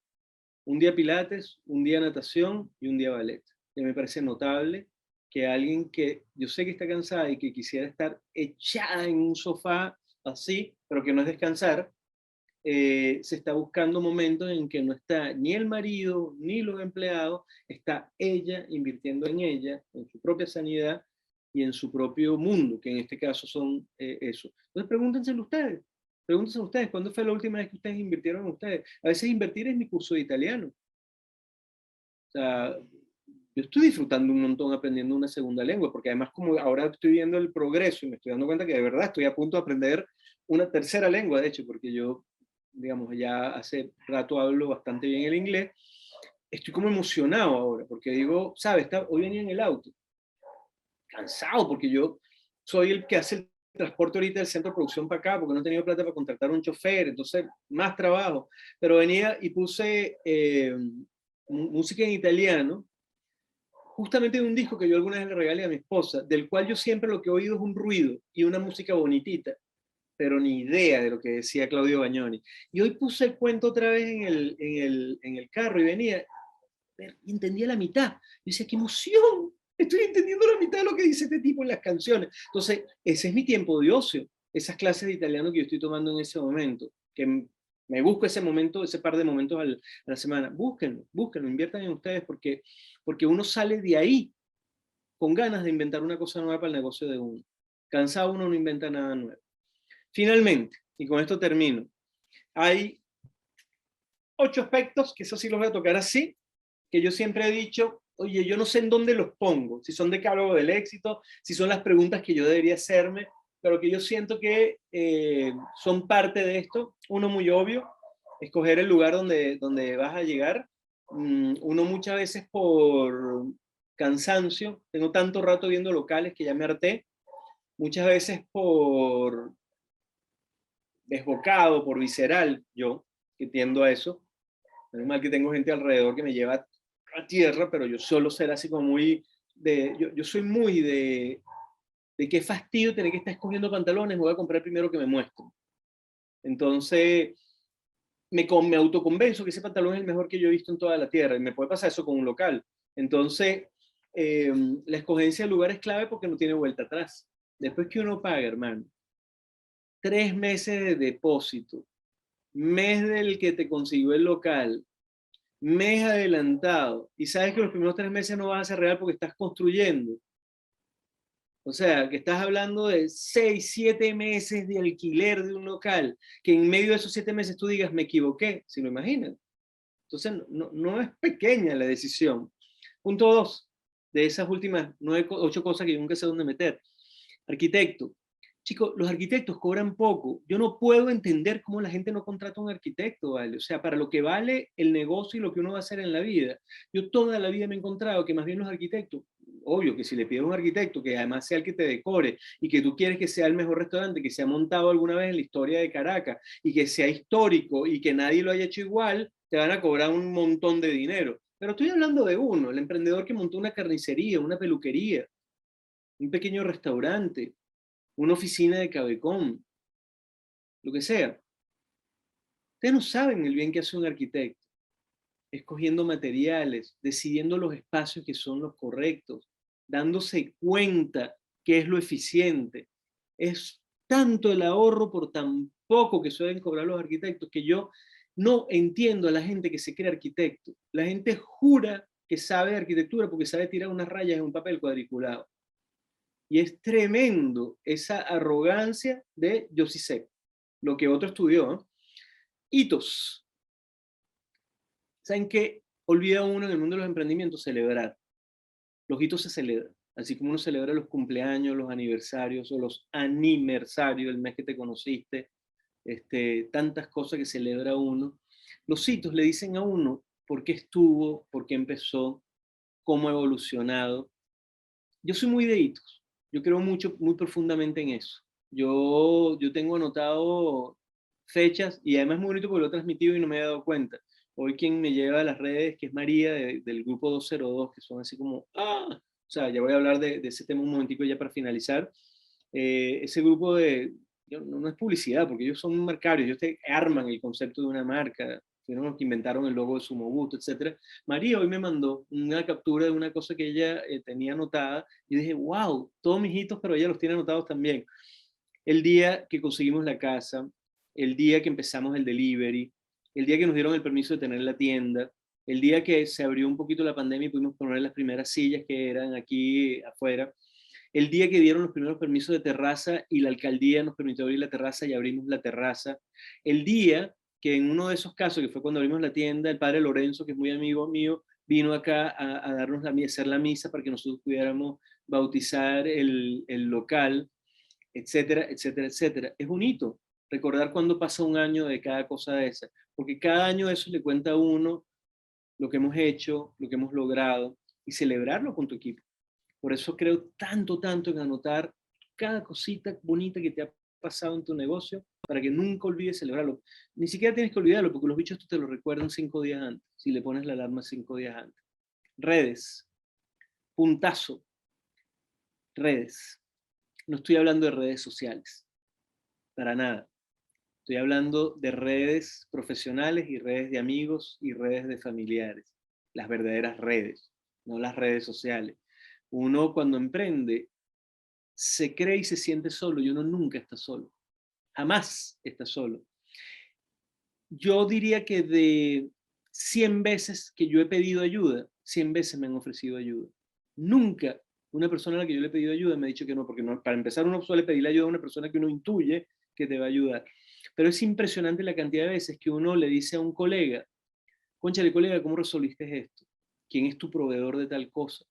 un día pilates, un día natación y un día ballet. Y me parece notable que alguien que yo sé que está cansada y que quisiera estar echada en un sofá así, pero que no es descansar, se está buscando momentos en que no está ni el marido ni los empleados, está ella invirtiendo en ella, en su propia sanidad y en su propio mundo, que en este caso son eso. Entonces pregúntenselo ustedes, ¿cuándo fue la última vez que ustedes invirtieron en ustedes? A veces invertir es mi curso de italiano. O sea, yo estoy disfrutando un montón aprendiendo una segunda lengua, porque además como ahora estoy viendo el progreso y me estoy dando cuenta que de verdad estoy a punto de aprender una tercera lengua, de hecho, porque yo, digamos, ya hace rato hablo bastante bien el inglés, estoy como emocionado ahora, porque digo, ¿sabes? Hoy venía en el auto, cansado, porque yo soy el que hace el transporte ahorita del centro de producción para acá, porque no he tenido plata para contratar un chofer, entonces más trabajo, pero venía y puse música en italiano, justamente de un disco que yo alguna vez le regalé a mi esposa, del cual yo siempre lo que he oído es un ruido y una música bonitita, pero ni idea de lo que decía Claudio Bagnoni. Y hoy puse el cuento otra vez en el carro y venía, y entendía la mitad. Y decía, ¡qué emoción! Estoy entendiendo la mitad de lo que dice este tipo en las canciones. Entonces, ese es mi tiempo de ocio, esas clases de italiano que yo estoy tomando en ese momento, que me busco ese momento, ese par de momentos a la semana. Búsquenlo, inviertan en ustedes porque uno sale de ahí con ganas de inventar una cosa nueva para el negocio de uno. Cansado uno no inventa nada nuevo. Finalmente, y con esto termino, hay 8 aspectos, que eso sí los voy a tocar así, que yo siempre he dicho, oye, yo no sé en dónde los pongo, si son decálogo del éxito, si son las preguntas que yo debería hacerme, pero que yo siento que son parte de esto. Uno muy obvio, escoger el lugar donde vas a llegar. Uno muchas veces por cansancio, tengo tanto rato viendo locales que ya me harté, muchas veces por desbocado, por visceral, yo, que tiendo a eso. Es mal que tengo gente alrededor que me lleva a tierra, pero yo suelo ser así como muy yo soy muy de qué fastidio tener que estar escogiendo pantalones, me voy a comprar primero que me muestren. Entonces, me autoconvenzo que ese pantalón es el mejor que yo he visto en toda la tierra, y me puede pasar eso con un local. Entonces, la escogencia del lugar es clave porque no tiene vuelta atrás. Después que uno paga, hermano, 3 meses de depósito, mes del que te consiguió el local, mes adelantado, y sabes que los primeros 3 meses no van a ser real porque estás construyendo. O sea, que estás hablando de 6, 7 meses de alquiler de un local, que en medio de esos 7 meses tú digas, me equivoqué, si lo imaginas. Entonces, no es pequeña la decisión. Punto 2, de esas últimas 8 cosas que yo nunca sé dónde meter. Arquitecto. Chicos, los arquitectos cobran poco. Yo no puedo entender cómo la gente no contrata a un arquitecto, ¿vale? O sea, para lo que vale el negocio y lo que uno va a hacer en la vida. Yo toda la vida me he encontrado que más bien los arquitectos, obvio que si le pides a un arquitecto que además sea el que te decore y que tú quieres que sea el mejor restaurante que se ha montado alguna vez en la historia de Caracas y que sea histórico y que nadie lo haya hecho igual, te van a cobrar un montón de dinero. Pero estoy hablando de uno, el emprendedor que montó una carnicería, una peluquería, un pequeño restaurante, una oficina de Cabecom, lo que sea. Ustedes no saben el bien que hace un arquitecto, escogiendo materiales, decidiendo los espacios que son los correctos, dándose cuenta qué es lo eficiente. Es tanto el ahorro por tan poco que suelen cobrar los arquitectos que yo no entiendo a la gente que se cree arquitecto. La gente jura que sabe arquitectura porque sabe tirar unas rayas en un papel cuadriculado. Y es tremendo esa arrogancia de yo sí sé, lo que otro estudió, ¿no? Hitos. ¿Saben qué olvida uno en el mundo de los emprendimientos? Celebrar. Los hitos se celebran. así como uno celebra los cumpleaños, los aniversarios o los aniversarios, el mes que te conociste, tantas cosas que celebra uno. Los hitos le dicen a uno por qué estuvo, por qué empezó, cómo ha evolucionado. Yo soy muy de hitos, yo creo mucho, muy profundamente en eso. Yo tengo anotado fechas y además es muy bonito porque lo he transmitido y no me he dado cuenta. Hoy quien me lleva a las redes, que es María del grupo 202, que son así como, o sea, ya voy a hablar de ese tema un momentico ya para finalizar. Ese grupo no es publicidad, porque ellos son marcarios, ellos te arman el concepto de una marca, fueron los que inventaron el logo de Sumo Gusto, etc. María hoy me mandó una captura de una cosa que ella tenía anotada y dije, wow, todos mis hitos, pero ella los tiene anotados también. El día que conseguimos la casa, el día que empezamos el delivery, el día que nos dieron el permiso de tener la tienda, el día que se abrió un poquito la pandemia y pudimos poner las primeras sillas que eran aquí afuera, el día que dieron los primeros permisos de terraza y la alcaldía nos permitió abrir la terraza y abrimos la terraza, el día que en uno de esos casos, que fue cuando abrimos la tienda, el padre Lorenzo, que es muy amigo mío, vino acá a darnos a hacer la misa para que nosotros pudiéramos bautizar el local, etcétera, etcétera, etcétera. Es un hito recordar cuando pasa un año de cada cosa de esa, porque cada año de eso le cuenta a uno lo que hemos hecho, lo que hemos logrado y celebrarlo con tu equipo. Por eso creo tanto, tanto en anotar cada cosita bonita que te ha pasado en tu negocio para que nunca olvides celebrarlo. Ni siquiera tienes que olvidarlo porque los bichos te lo recuerdan 5 días antes, si le pones la alarma 5 días antes. Redes, puntazo, redes. No estoy hablando de redes sociales, para nada. Estoy hablando de redes profesionales y redes de amigos y redes de familiares. Las verdaderas redes, no las redes sociales. Uno cuando emprende se cree y se siente solo y uno nunca está solo. Jamás está solo. Yo diría que de 100 veces que yo he pedido ayuda, 100 veces me han ofrecido ayuda. Nunca una persona a la que yo le he pedido ayuda me ha dicho que no, porque no, para empezar uno suele pedirle ayuda a una persona que uno intuye que te va a ayudar. Pero es impresionante la cantidad de veces que uno le dice a un colega, cónchale colega, ¿cómo resolviste esto? ¿Quién es tu proveedor de tal cosa?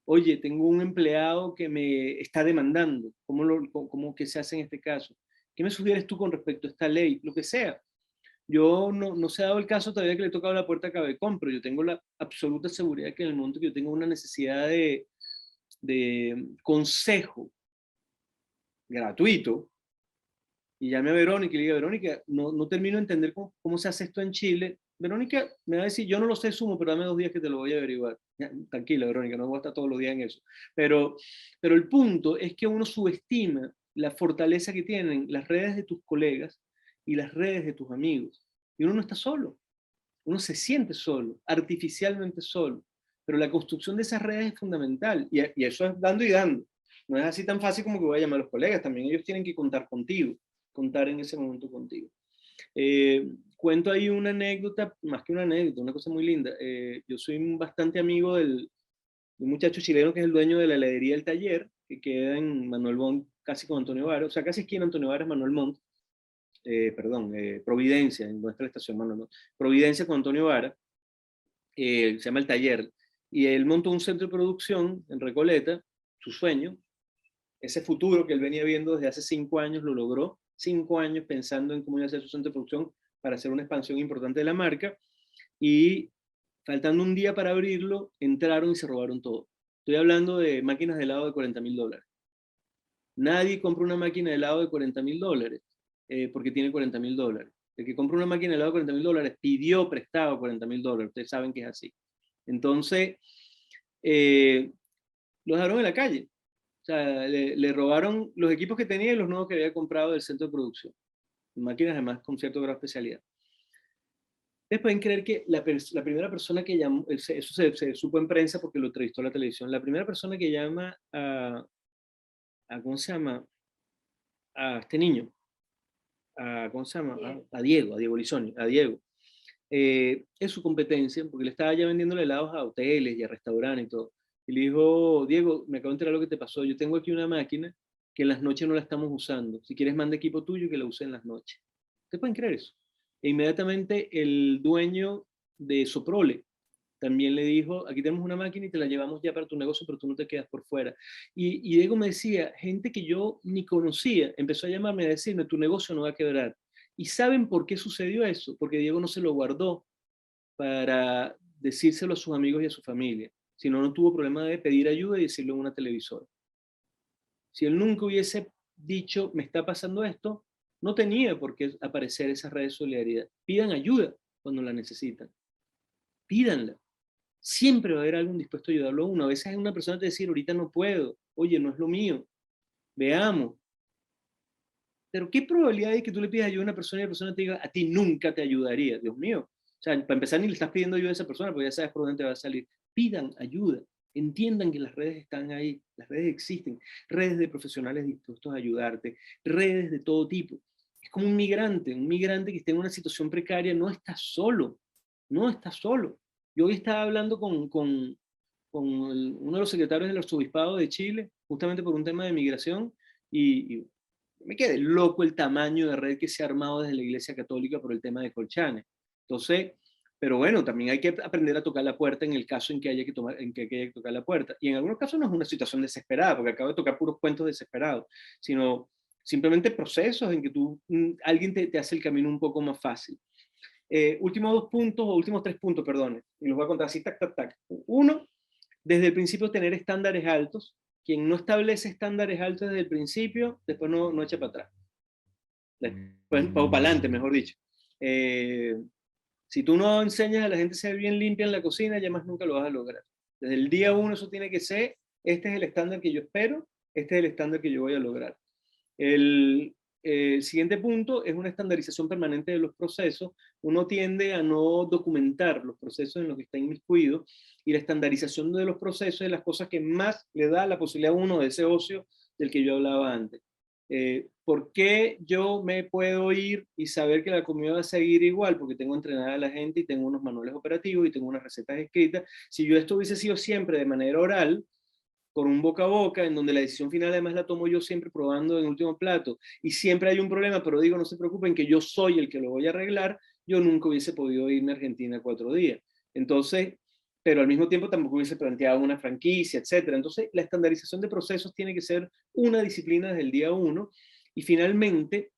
Oye, tengo un empleado que me está demandando, ¿cómo que se hace en este caso? ¿Qué me sugieres tú con respecto a esta ley? Lo que sea. Yo no se ha dado el caso todavía que le he tocado la puerta a Cabecom, pero yo tengo la absoluta seguridad que en el momento que yo tenga una necesidad de consejo gratuito, y llame a Verónica y le diga, Verónica, no termino de entender cómo se hace esto en Chile. Verónica me va a decir, yo no lo sé, Sumo, pero dame 2 días que te lo voy a averiguar. Ya, tranquila, Verónica, no voy a estar todos los días en eso. Pero el punto es que uno subestima la fortaleza que tienen las redes de tus colegas y las redes de tus amigos. Y uno no está solo. Uno se siente solo, artificialmente solo. Pero la construcción de esas redes es fundamental. Y eso es dando y dando. No es así tan fácil como que voy a llamar a los colegas. También ellos tienen que contar contigo, contar en ese momento contigo. Cuento ahí una anécdota, más que una anécdota, una cosa muy linda. Yo soy bastante amigo de un muchacho chileno que es el dueño de la heladería El Taller, que queda en Manuel Montt, casi con Antonio Vara, o sea, casi esquina Antonio Vara, Manuel Montt, Providencia, en nuestra estación Manuel Montt, Providencia con Antonio Vara, se llama El Taller, y él montó un centro de producción en Recoleta, su sueño, ese futuro que él venía viendo desde hace 5 años, lo logró, 5 años pensando en cómo iba a ser su centro de producción para hacer una expansión importante de la marca, y faltando un día para abrirlo, entraron y se robaron todo. Estoy hablando de máquinas de helado de $40,000. Nadie compra una máquina de helado de $40,000 porque tiene $40,000. El que compra una máquina de helado de $40,000 pidió prestado $40,000. Ustedes saben que es así. Entonces, los dejaron en la calle. O sea, le robaron los equipos que tenía y los nuevos que había comprado del centro de producción. Máquinas además con cierto grado de especialidad. Ustedes pueden creer que la primera persona que llamó, eso se supo en prensa porque lo entrevistó la televisión, la primera persona que llama ¿cómo se llama? A este niño, ¿cómo se llama? A Diego Lisoni, a Diego. Es su competencia, porque le estaba ya vendiendo helados a hoteles y a restaurantes y todo. Y le dijo, Diego, me acabo de enterar lo que te pasó. Yo tengo aquí una máquina que en las noches no la estamos usando. Si quieres, manda equipo tuyo que la use en las noches. ¿Ustedes pueden creer eso? E inmediatamente el dueño de Soprole también le dijo, aquí tenemos una máquina y te la llevamos ya para tu negocio, pero tú no te quedas por fuera. Y Diego me decía, gente que yo ni conocía, empezó a llamarme a decirme, tu negocio no va a quebrar. ¿Y saben por qué sucedió eso? Porque Diego no se lo guardó para decírselo a sus amigos y a su familia, sino no tuvo problema de pedir ayuda y decirlo en una televisora. Si él nunca hubiese dicho, me está pasando esto, no tenía por qué aparecer esas redes de solidaridad. Pidan ayuda cuando la necesitan. Pídanla. Siempre va a haber alguien dispuesto a ayudarlo a uno. A veces hay una persona que te dice, ahorita no puedo, oye, no es lo mío, veamos. Pero ¿qué probabilidad hay que tú le pidas ayuda a una persona y la persona te diga, a ti nunca te ayudaría? Dios mío. O sea, para empezar ni le estás pidiendo ayuda a esa persona porque ya sabes por dónde te va a salir. Pidan ayuda. Entiendan que las redes están ahí, las redes existen, redes de profesionales dispuestos a ayudarte, redes de todo tipo. Es como un migrante que esté en una situación precaria, no está solo, no está solo. Yo hoy estaba hablando con uno de los secretarios del arzobispado de Chile, justamente por un tema de migración, y me quedé loco el tamaño de red que se ha armado desde la Iglesia Católica por el tema de Colchane. Entonces, pero bueno, también hay que aprender a tocar la puerta en el caso en que haya que tocar la puerta. Y en algunos casos no es una situación desesperada, porque acabo de tocar puros cuentos desesperados, sino simplemente procesos en que alguien te hace el camino un poco más fácil. Últimos 2 puntos, o últimos 3 puntos, perdón, y los voy a contar así, tac, tac, tac. Uno, desde el principio tener estándares altos. Quien no establece estándares altos desde el principio, después no echa para atrás. Después, o para adelante, mejor dicho. Si tú no enseñas a la gente a ser bien limpia en la cocina, ya más nunca lo vas a lograr. Desde el día 1 eso tiene que ser, este es el estándar que yo espero, este es el estándar que yo voy a lograr. El siguiente punto es una estandarización permanente de los procesos. Uno tiende a no documentar los procesos en los que está inmiscuido, y la estandarización de los procesos es las cosas que más le da la posibilidad a uno de ese ocio del que yo hablaba antes. ¿Por qué yo me puedo ir y saber que la comida va a seguir igual? Porque tengo entrenada a la gente y tengo unos manuales operativos y tengo unas recetas escritas. Si yo esto hubiese sido siempre de manera oral, con un boca a boca, en donde la decisión final además la tomo yo siempre probando en el último plato, y siempre hay un problema, pero digo, no se preocupen, que yo soy el que lo voy a arreglar, yo nunca hubiese podido irme a Argentina 4 días. Entonces, pero al mismo tiempo tampoco hubiese planteado una franquicia, etcétera. Entonces, la estandarización de procesos tiene que ser una disciplina desde el día 1, y finalmente,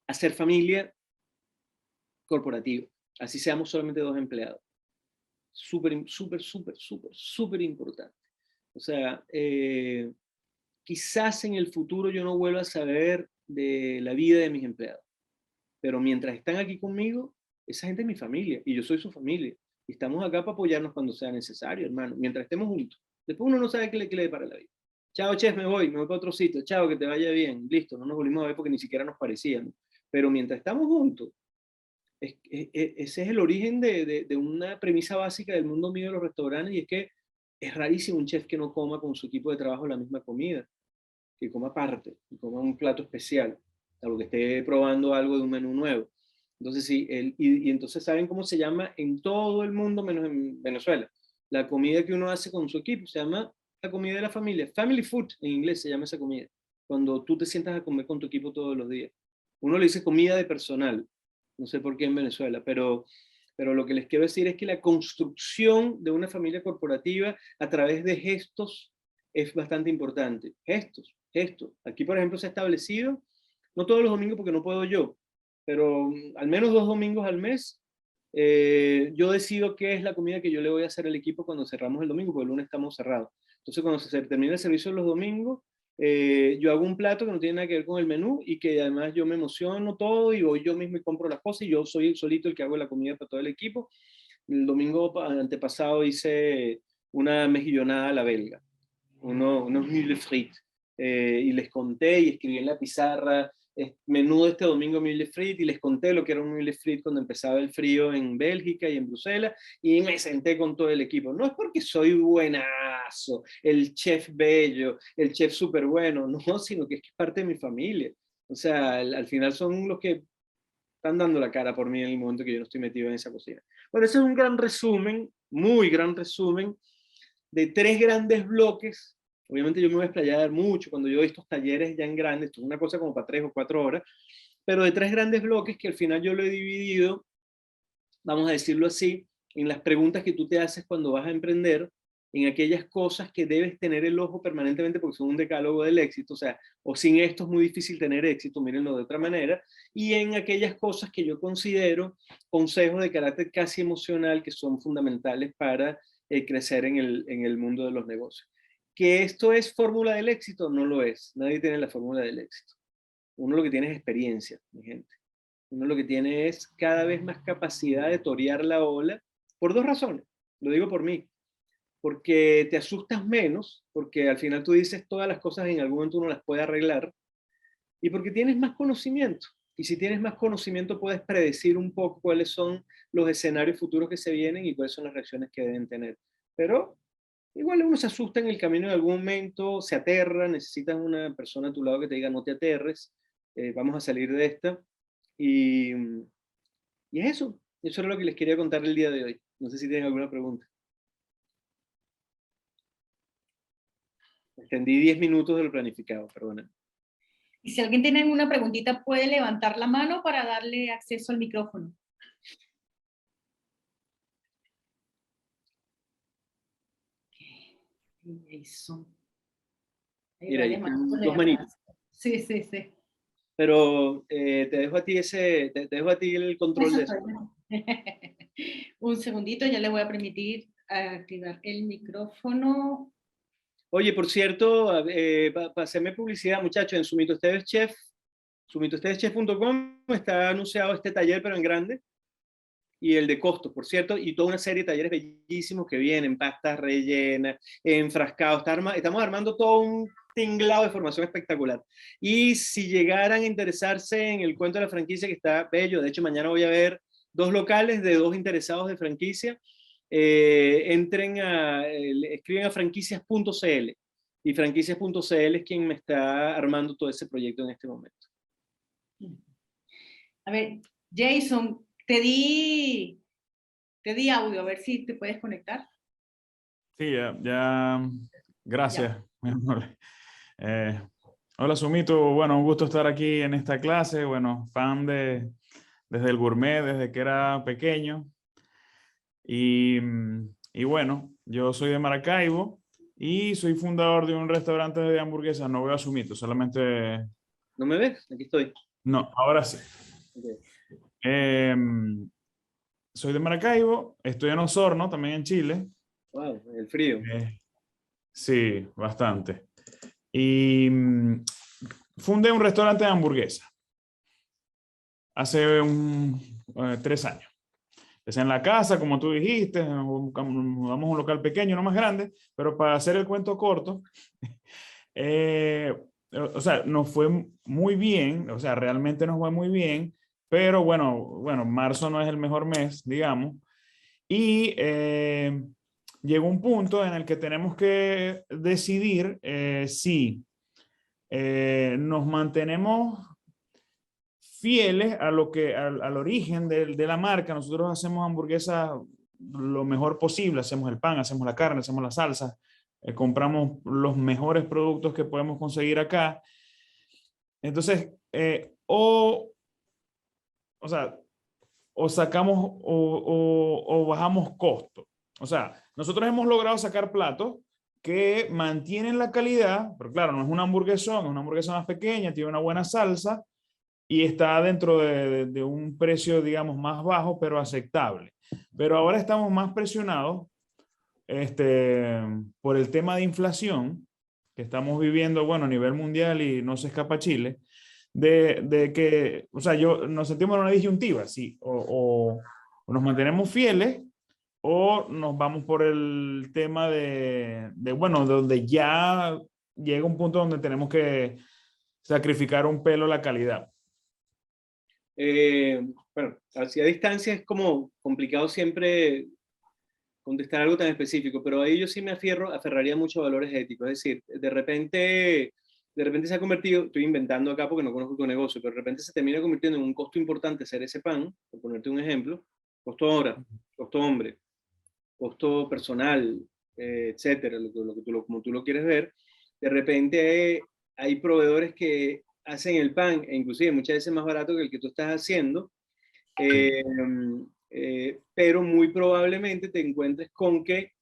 hacer familia corporativa, así seamos solamente 2 empleados. Súper importante. O sea, quizás en el futuro yo no vuelva a saber de la vida de mis empleados, pero mientras están aquí conmigo, esa gente es mi familia y yo soy su familia. Y estamos acá para apoyarnos cuando sea necesario, hermano, mientras estemos juntos. Después uno no sabe qué le depara la vida. Chao, chef, me voy para otro sitio. Chao, que te vaya bien. Listo, no nos volvimos a ver porque ni siquiera nos parecíamos. Pero mientras estamos juntos, ese es el origen de una premisa básica del mundo mío de los restaurantes, y es que es rarísimo un chef que no coma con su equipo de trabajo la misma comida, que coma aparte, que coma un plato especial, salvo que esté probando algo de un menú nuevo. Entonces, sí, y entonces saben cómo se llama en todo el mundo, menos en Venezuela. La comida que uno hace con su equipo se llama la comida de la familia. Family food, en inglés se llama esa comida. Cuando tú te sientas a comer con tu equipo todos los días. Uno le dice comida de personal. No sé por qué en Venezuela, pero lo que les quiero decir es que la construcción de una familia corporativa a través de gestos es bastante importante. Gestos. Aquí, por ejemplo, se ha establecido, no todos los domingos porque no puedo yo, pero al menos 2 domingos al mes, yo decido qué es la comida que yo le voy a hacer al equipo cuando cerramos el domingo, porque el lunes estamos cerrados. Entonces, cuando se termina el servicio los domingos, yo hago un plato que no tiene nada que ver con el menú, y que además yo me emociono todo y voy yo mismo y compro las cosas, y yo soy solito el que hago la comida para todo el equipo. El domingo antepasado hice una mejillonada a la belga, unos mille frites, y les conté y escribí en la pizarra, menú de este domingo mille frites, y les conté lo que era un mille frit cuando empezaba el frío en Bélgica y en Bruselas, y me senté con todo el equipo. No es porque soy buenazo, el chef bello, el chef súper bueno, no, sino que es parte de mi familia. O sea, al final son los que están dando la cara por mí en el momento que yo no estoy metido en esa cocina. Bueno, ese es un gran resumen, muy gran resumen, de 3 grandes bloques. Obviamente yo me voy a explayar mucho cuando yo doy estos talleres ya en grande, esto es una cosa como para 3 o 4 horas, pero de 3 grandes bloques que al final yo lo he dividido, vamos a decirlo así, en las preguntas que tú te haces cuando vas a emprender, en aquellas cosas que debes tener el ojo permanentemente porque son un decálogo del éxito, o sea, o sin esto es muy difícil tener éxito, mírenlo de otra manera, y en aquellas cosas que yo considero consejos de carácter casi emocional que son fundamentales para crecer en el mundo de los negocios. ¿Que esto es fórmula del éxito? No lo es, nadie tiene la fórmula del éxito. Uno lo que tiene es experiencia, mi gente. Uno lo que tiene es cada vez más capacidad de torear la ola por dos razones, lo digo por mí. Porque te asustas menos, porque al final tú dices todas las cosas en algún momento uno las puede arreglar, y porque tienes más conocimiento. Y si tienes más conocimiento puedes predecir un poco cuáles son los escenarios futuros que se vienen y cuáles son las reacciones que deben tener. Pero igual uno se asusta en el camino en algún momento, se aterra, necesitas una persona a tu lado que te diga no te aterres, vamos a salir de esta. Y, y es eso. Eso era lo que les quería contar el día de hoy. No sé si tienen alguna pregunta. Extendí 10 minutos de lo planificado, perdona. Y si alguien tiene alguna preguntita, puede levantar la mano para darle acceso al micrófono. Eso. Mira, ahí están dos manitos. Sí, sí, sí. Pero te dejo a ti te dejo a ti el control de eso. Un segundito, ya le voy a permitir activar el micrófono. Oye, por cierto, para hacerme publicidad, muchachos, en Sumito Ustedes Chef, sumitostedechef.com está anunciado este taller, pero en grande, y el de costos, por cierto, y toda una serie de talleres bellísimos que vienen, pastas rellenas, enfrascados, estamos armando todo un tinglado de formación espectacular. Y si llegaran a interesarse en el cuento de la franquicia, que está bello, de hecho mañana voy a ver 2 locales de 2 interesados de franquicia, escriben a franquicias.cl, y franquicias.cl es quien me está armando todo ese proyecto en este momento. A ver, Jason, te di audio, a ver si te puedes conectar. Sí, gracias. Hola Sumito, bueno, un gusto estar aquí en esta clase, bueno, fan desde el gourmet, desde que era pequeño. Y bueno, yo soy de Maracaibo y soy fundador de un restaurante de hamburguesas. No veo a Sumito, solamente... ¿No me ves? Aquí estoy. No, ahora sí. Okay. Soy de Maracaibo, estoy en Osorno, también en Chile. Wow, el frío. Sí, bastante. Y fundé un restaurante de hamburguesas hace 3 años. Empecé en la casa, como tú dijiste, vamos a un local pequeño, no más grande, pero para hacer el cuento corto, o sea, nos fue muy bien, o sea, realmente nos fue muy bien, pero bueno, marzo no es el mejor mes, digamos, y llegó un punto en el que tenemos que decidir si nos mantenemos fieles a al origen de la marca. Nosotros hacemos hamburguesas lo mejor posible, hacemos el pan, hacemos la carne, hacemos la salsa, compramos los mejores productos que podemos conseguir acá. Entonces, o sea, o sacamos o bajamos costos. O sea, nosotros hemos logrado sacar platos que mantienen la calidad, pero claro, no es una hamburguesa, es una hamburguesa más pequeña, tiene una buena salsa y está dentro de un precio, digamos, más bajo, pero aceptable. Pero ahora estamos más presionados por el tema de inflación que estamos viviendo, bueno, a nivel mundial y no se escapa Chile, de que, o sea, nos sentimos en una disyuntiva, sí, o nos mantenemos fieles o nos vamos por el tema bueno, donde ya llega un punto donde tenemos que sacrificar un pelo la calidad. Bueno, hacia distancia es como complicado siempre contestar algo tan específico, pero ahí yo sí me aferraría mucho a valores éticos. Es decir, de repente se ha convertido, estoy inventando acá porque no conozco tu negocio, pero de repente se termina convirtiendo en un costo importante hacer ese pan, por ponerte un ejemplo, costo hora, costo hombre, costo personal, etcétera, como tú lo quieres ver. De repente hay proveedores que hacen el pan, e inclusive muchas veces más barato que el que tú estás haciendo, pero muy probablemente te encuentres con que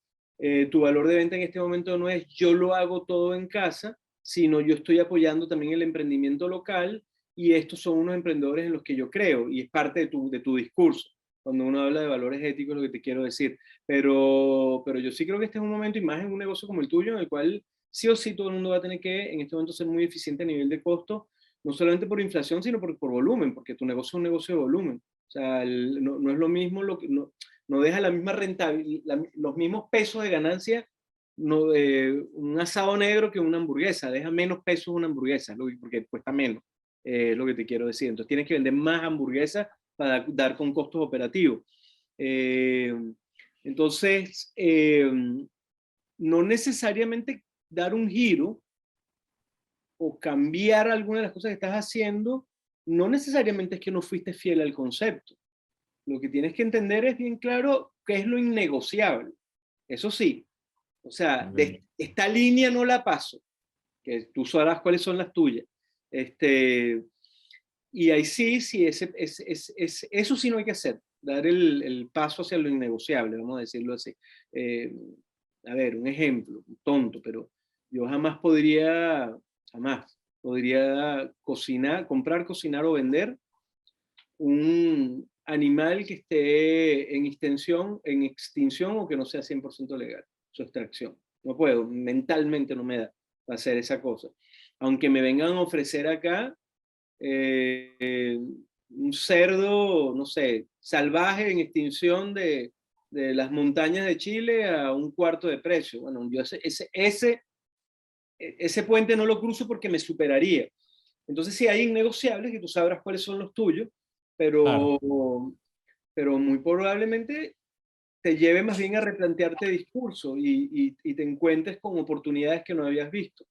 tu valor de venta en este momento no es yo lo hago todo en casa, sino yo estoy apoyando también el emprendimiento local y estos son unos emprendedores en los que yo creo y es parte de tu discurso. Cuando uno habla de valores éticos, lo que te quiero decir. Pero yo sí creo que este es un momento, y más en un negocio como el tuyo, en el cual sí o sí todo el mundo va a tener que en este momento ser muy eficiente a nivel de costo, no solamente por inflación, sino por volumen, porque tu negocio es un negocio de volumen. O sea, no es lo mismo, no deja la misma rentabilidad, los mismos pesos de ganancia, un asado negro que una hamburguesa, deja menos pesos una hamburguesa, porque cuesta menos, es lo que te quiero decir. Entonces tienes que vender más hamburguesas para dar con costos operativos. Entonces, no necesariamente dar un giro o cambiar alguna de las cosas que estás haciendo, no necesariamente es que no fuiste fiel al concepto. Lo que tienes que entender es bien claro qué es lo innegociable. Eso sí, o sea, de esta línea no la paso, que tú sabrás cuáles son las tuyas. Y ahí sí, eso sí no hay que hacer, dar el paso hacia lo innegociable, vamos a decirlo así. A ver, un ejemplo, tonto, pero yo jamás podría cocinar, comprar, cocinar o vender un animal que esté en extinción o que no sea 100% legal, su extracción. No puedo, mentalmente no me da para hacer esa cosa. Aunque me vengan a ofrecer acá un cerdo, no sé, salvaje en extinción de las montañas de Chile a un cuarto de precio. Bueno, yo ese puente no lo cruzo porque me superaría. Entonces sí hay innegociables que tú sabrás cuáles son los tuyos, pero, claro, pero muy probablemente te lleve más bien a replantearte discurso y te encuentres con oportunidades que no habías visto.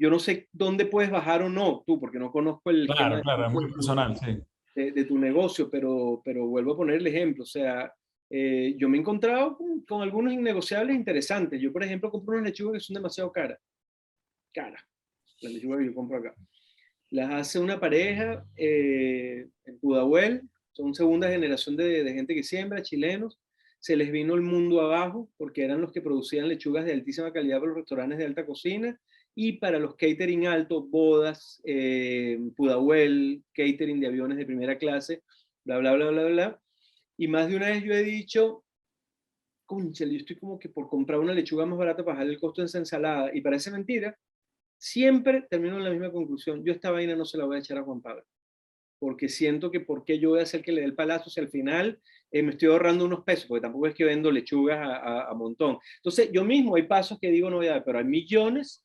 Yo no sé dónde puedes bajar o no, tú, porque no conozco el Claro, claro, es muy personal, sí. De tu negocio, pero vuelvo a poner el ejemplo. O sea, yo me he encontrado con algunos innegociables interesantes. Yo, por ejemplo, compro unas lechugas que son demasiado caras. Las lechugas que yo compro acá. Las hace una pareja en Pudahuel, son segunda generación de gente que siembra, chilenos. Se les vino el mundo abajo porque eran los que producían lechugas de altísima calidad para los restaurantes de alta cocina y para los catering altos, bodas, Pudahuel, catering de aviones de primera clase, bla, bla, bla, bla, bla. Y más de una vez yo he dicho, cónchale, yo estoy como que por comprar una lechuga más barata para bajar el costo de esa ensalada. Y parece mentira, siempre termino en la misma conclusión. Yo esta vaina no se la voy a echar a Juan Pablo, porque siento que por qué yo voy a hacer que le dé el palazo si al final me estoy ahorrando unos pesos, porque tampoco es que vendo lechugas a montón. Entonces, yo mismo hay pasos que digo no voy a dar, pero hay millones.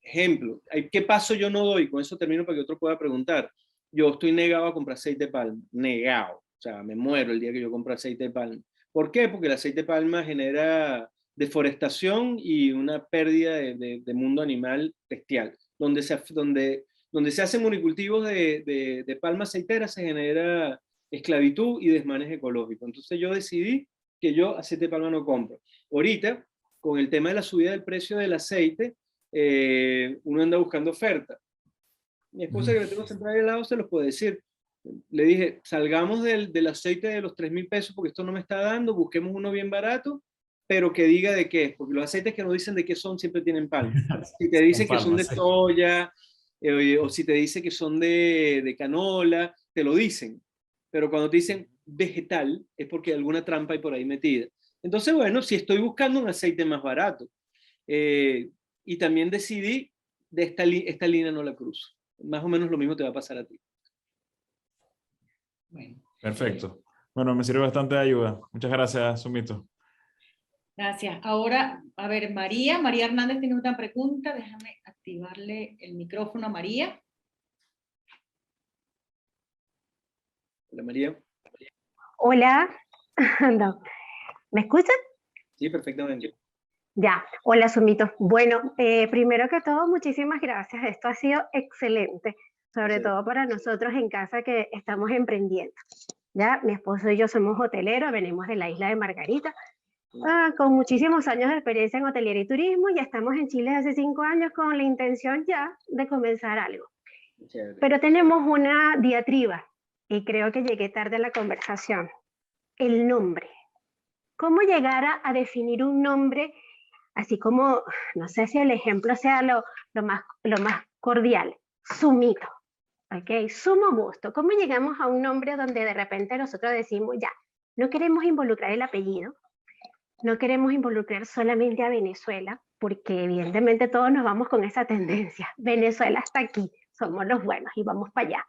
Ejemplo, ¿qué paso yo no doy? Con eso termino para que otro pueda preguntar. Yo estoy negado a comprar aceite de palma, negado. O sea, me muero el día que yo compro aceite de palma. ¿Por qué? Porque el aceite de palma genera deforestación y una pérdida de mundo animal bestial. Donde se hacen monocultivos de palma aceitera se genera esclavitud y desmanes ecológicos. Entonces yo decidí que yo aceite de palma no compro. Ahorita, con el tema de la subida del precio del aceite, uno anda buscando oferta. Mi esposa, que le tengo sentada al lado, se los puede decir. Le dije, salgamos del aceite de los 3.000 pesos porque esto no me está dando, busquemos uno bien barato, pero que diga de qué es, porque los aceites que no dicen de qué son siempre tienen palma. Si te dice que son de soya, o si te dice que son de canola, te lo dicen. Pero cuando te dicen vegetal, es porque alguna trampa hay por ahí metida. Entonces, bueno, si estoy buscando un aceite más barato, y también decidí, de esta línea no la cruzo. Más o menos lo mismo te va a pasar a ti. Bueno. Perfecto. Bueno, me sirve bastante de ayuda. Muchas gracias, Sumito. Gracias. Ahora, a ver, María Hernández tiene una pregunta. Déjame activarle el micrófono a María. Hola, María. Hola. No. ¿Me escuchan? Sí, perfectamente. Ya. Hola, Sumito. Bueno, primero que todo, muchísimas gracias. Esto ha sido excelente, sobre todo para nosotros en casa que estamos emprendiendo. Ya, mi esposo y yo somos hoteleros, venimos de la isla de Margarita, con muchísimos años de experiencia en hotelería y turismo, y estamos en Chile hace 5 años con la intención ya de comenzar algo. Pero tenemos una diatriba, y creo que llegué tarde a la conversación. El nombre. ¿Cómo llegar a definir un nombre así como, no sé si el ejemplo sea lo más cordial, Sumito, ¿ok? Sumo gusto. ¿Cómo llegamos a un nombre donde de repente nosotros decimos, ya, no queremos involucrar el apellido, no queremos involucrar solamente a Venezuela, porque evidentemente todos nos vamos con esa tendencia. Venezuela hasta aquí, somos los buenos y vamos para allá.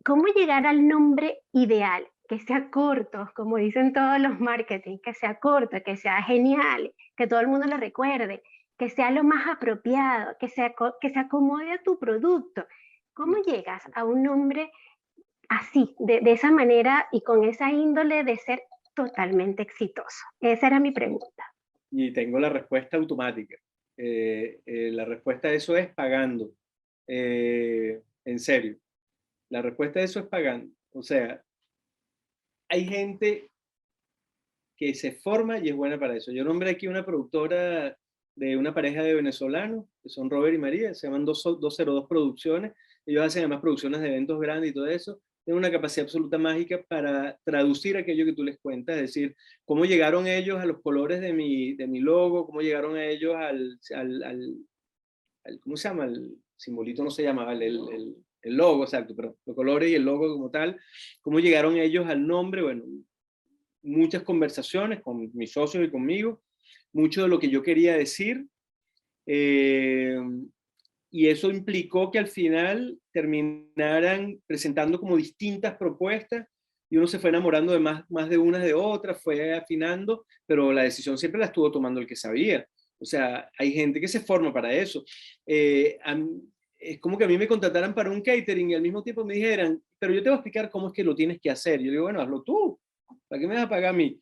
¿Cómo llegar al nombre ideal? Que sea corto, como dicen todos los marketing, que sea corto, que sea genial, que todo el mundo lo recuerde, que sea lo más apropiado, que se acomode a tu producto. ¿Cómo llegas a un nombre así, de esa manera y con esa índole de ser totalmente exitoso? Esa era mi pregunta. Y tengo la respuesta automática. La respuesta a eso es pagando. En serio. La respuesta a eso es pagando. O sea, hay gente que se forma y es buena para eso. Yo nombré aquí una productora de una pareja de venezolanos, que son Robert y María, se llaman 202 Producciones. Ellos hacen además producciones de eventos grandes y todo eso. Tienen una capacidad absoluta mágica para traducir aquello que tú les cuentas, es decir, cómo llegaron ellos a los colores de mi logo, cómo llegaron a ellos ¿cómo se llama? El simbolito no se llamaba, el logo, exacto, pero los colores y el logo como tal, cómo llegaron ellos al nombre, bueno, muchas conversaciones con mis socios y conmigo, mucho de lo que yo quería decir, y eso implicó que al final terminaran presentando como distintas propuestas, y uno se fue enamorando de más de unas de otras, fue afinando, pero la decisión siempre la estuvo tomando el que sabía. O sea, hay gente que se forma para eso. Es como que a mí me contrataran para un catering y al mismo tiempo me dijeran, pero yo te voy a explicar cómo es que lo tienes que hacer. Yo digo, bueno, hazlo tú. ¿Para qué me vas a pagar a mí?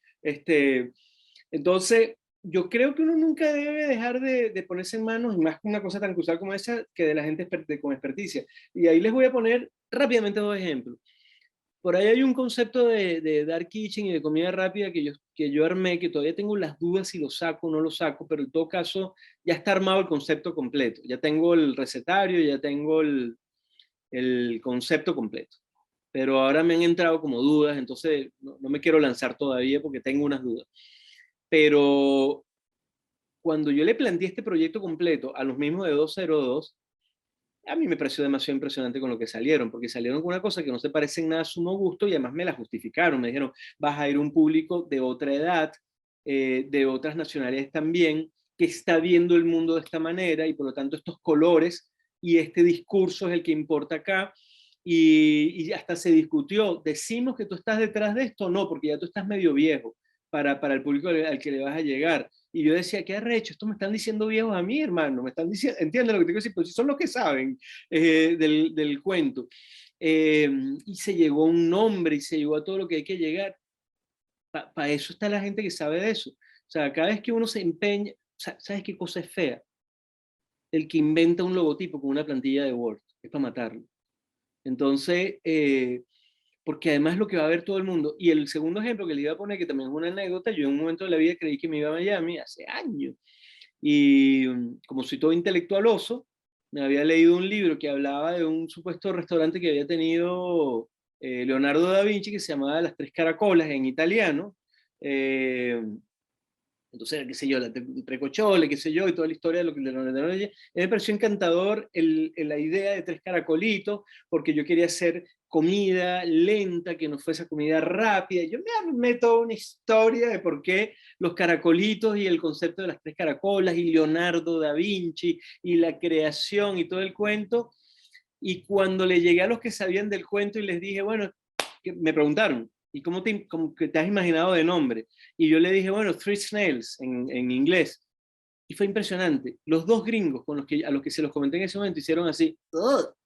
Entonces, yo creo que uno nunca debe dejar de ponerse en manos, y más con una cosa tan crucial como esa, que de la gente con experticia. Y ahí les voy a poner rápidamente dos ejemplos. Por ahí hay un concepto de dark kitchen y de comida rápida que yo armé, que todavía tengo las dudas si lo saco o no lo saco, pero en todo caso ya está armado el concepto completo. Ya tengo el recetario, ya tengo el concepto completo. Pero ahora me han entrado como dudas, entonces no me quiero lanzar todavía porque tengo unas dudas. Pero cuando yo le planteé este proyecto completo a los mismos de 202, a mí me pareció demasiado impresionante con lo que salieron, porque salieron con una cosa que no se parece en nada a su no gusto y además me la justificaron. Me dijeron, vas a ir a un público de otra edad, de otras nacionalidades también, que está viendo el mundo de esta manera y por lo tanto estos colores y este discurso es el que importa acá. Y hasta se discutió, decimos que tú estás detrás de esto, no, porque ya tú estás medio viejo para el público al que le vas a llegar. Y yo decía, qué arrecho, esto me están diciendo viejos a mí, hermano, me están diciendo, entienden lo que te quiero decir, pero si son los que saben del cuento. Y se llegó a un nombre y se llegó a todo lo que hay que llegar. Para eso está la gente que sabe de eso. O sea, cada vez que uno se empeña, ¿sabes qué cosa es fea? El que inventa un logotipo con una plantilla de Word, es para matarlo. Entonces, porque además lo que va a ver todo el mundo. Y el segundo ejemplo que le iba a poner, que también es una anécdota, yo en un momento de la vida creí que me iba a Miami hace años. Y como soy todo intelectualoso, me había leído un libro que hablaba de un supuesto restaurante que había tenido Leonardo da Vinci, que se llamaba Las Tres Caracolas en italiano. Entonces, qué sé yo, la Trecochole, qué sé yo, y toda la historia de lo que le me pareció encantador la idea de tres caracolitos, porque yo quería hacer comida lenta, que no fuese comida rápida. Yo me armé toda una historia de por qué los caracolitos y el concepto de las tres caracolas y Leonardo da Vinci y la creación y todo el cuento. Y cuando le llegué a los que sabían del cuento y les dije, bueno, me preguntaron, ¿y cómo que te has imaginado de nombre? Y yo le dije, bueno, Three Snails en inglés. Y fue impresionante. Los dos gringos a los que se los comenté en ese momento hicieron así. ¡Ugh!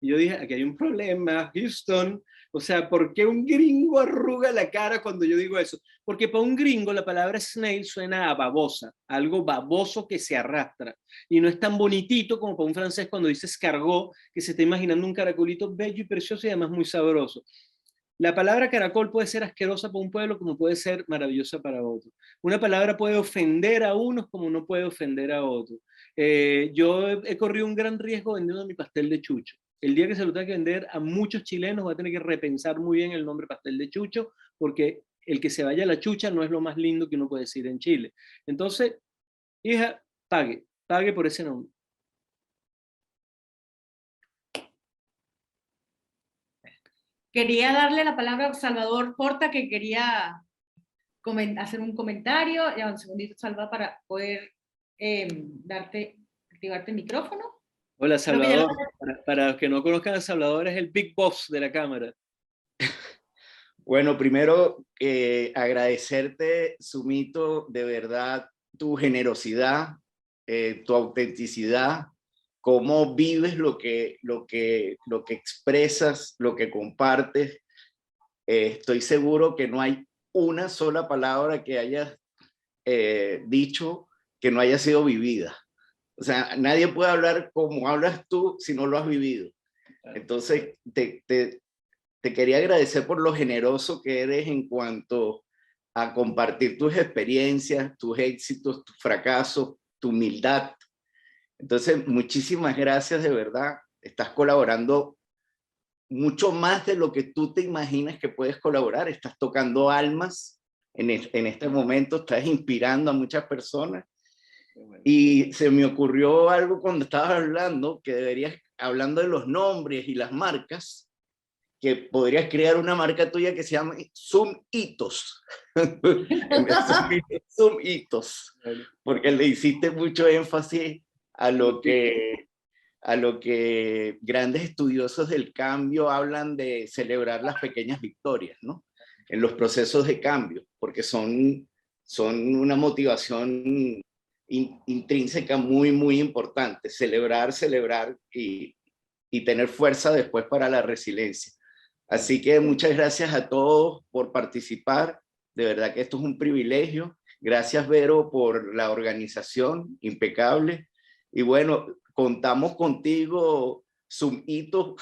Y yo dije, aquí hay un problema, Houston. O sea, ¿por qué un gringo arruga la cara cuando yo digo eso? Porque para un gringo la palabra snail suena a babosa, algo baboso que se arrastra. Y no es tan bonitito como para un francés cuando dice escargot, que se está imaginando un caracolito bello y precioso y además muy sabroso. La palabra caracol puede ser asquerosa para un pueblo como puede ser maravillosa para otro. Una palabra puede ofender a unos como no puede ofender a otros. Yo he corrido un gran riesgo vendiendo mi pastel de chucho. el día que se lo tenga que vender a muchos chilenos, voy a tener que repensar muy bien el nombre pastel de chucho, porque el que se vaya a la chucha no es lo más lindo que uno puede decir en Chile. Entonces, hija, pague por ese nombre. Quería darle la palabra a Salvador Porta, que quería hacer un comentario. Ya un segundito, Salva, para poder activarte el micrófono. Hola, Salvador. Para los que no conozcan a Salvador, es el Big Boss de la cámara. Bueno, primero agradecerte, Sumito, de verdad, tu generosidad, tu autenticidad, cómo vives lo que expresas, lo que compartes. Estoy seguro que no hay una sola palabra que hayas dicho que no haya sido vivida. O sea, nadie puede hablar como hablas tú si no lo has vivido. Entonces, te quería agradecer por lo generoso que eres en cuanto a compartir tus experiencias, tus éxitos, tus fracasos, tu humildad. Entonces, muchísimas gracias, de verdad. Estás colaborando mucho más de lo que tú te imaginas que puedes colaborar. Estás tocando almas en este momento, estás inspirando a muchas personas. Y se me ocurrió algo cuando estabas hablando, que deberías, hablando de los nombres y las marcas, que podrías crear una marca tuya que se llama Sumitos. Sumitos, porque le hiciste mucho énfasis a lo que grandes estudiosos del cambio hablan de celebrar las pequeñas victorias, ¿no? En los procesos de cambio, porque son una motivación intrínseca muy, muy importante. Celebrar y tener fuerza después para la resiliencia. Así que muchas gracias a todos por participar. De verdad que esto es un privilegio. Gracias, Vero, por la organización impecable. Y bueno, contamos contigo, Sumito.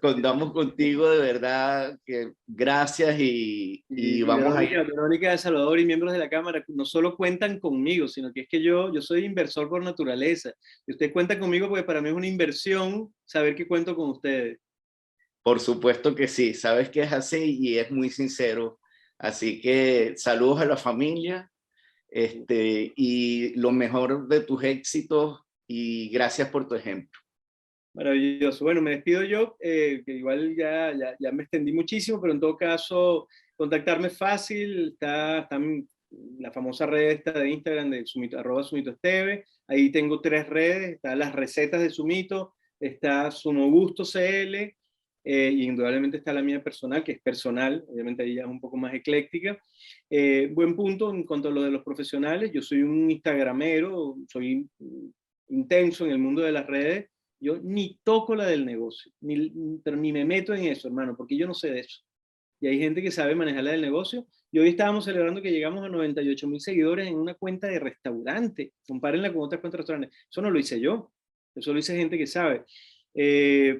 Contamos contigo, de verdad, que gracias y vamos Verónica, a... Verónica de Salvador y miembros de la Cámara no solo cuentan conmigo, sino que es que yo soy inversor por naturaleza. Y usted cuenta conmigo porque para mí es una inversión saber que cuento con ustedes. Por supuesto que sí, sabes que es así y es muy sincero. Así que saludos a la familia y lo mejor de tus éxitos y gracias por tu ejemplo. Maravilloso. Bueno, me despido yo, que igual ya me extendí muchísimo, pero en todo caso, contactarme es fácil, está la famosa red esta de Instagram de Sumito, @SumitoEsteve, ahí tengo 3 redes, están las recetas de Sumito, está Sumogusto CL, y indudablemente está la mía personal, que es personal, obviamente ahí ya es un poco más ecléctica. Buen punto en cuanto a lo de los profesionales, yo soy un instagramero, soy intenso en el mundo de las redes. Yo ni toco la del negocio, ni me meto en eso, hermano, porque yo no sé de eso. Y hay gente que sabe manejar la del negocio. Y hoy estábamos celebrando que llegamos a 98.000 seguidores en una cuenta de restaurante. Compárenla con otras cuentas de restaurantes. Eso no lo hice yo. Eso lo hice gente que sabe.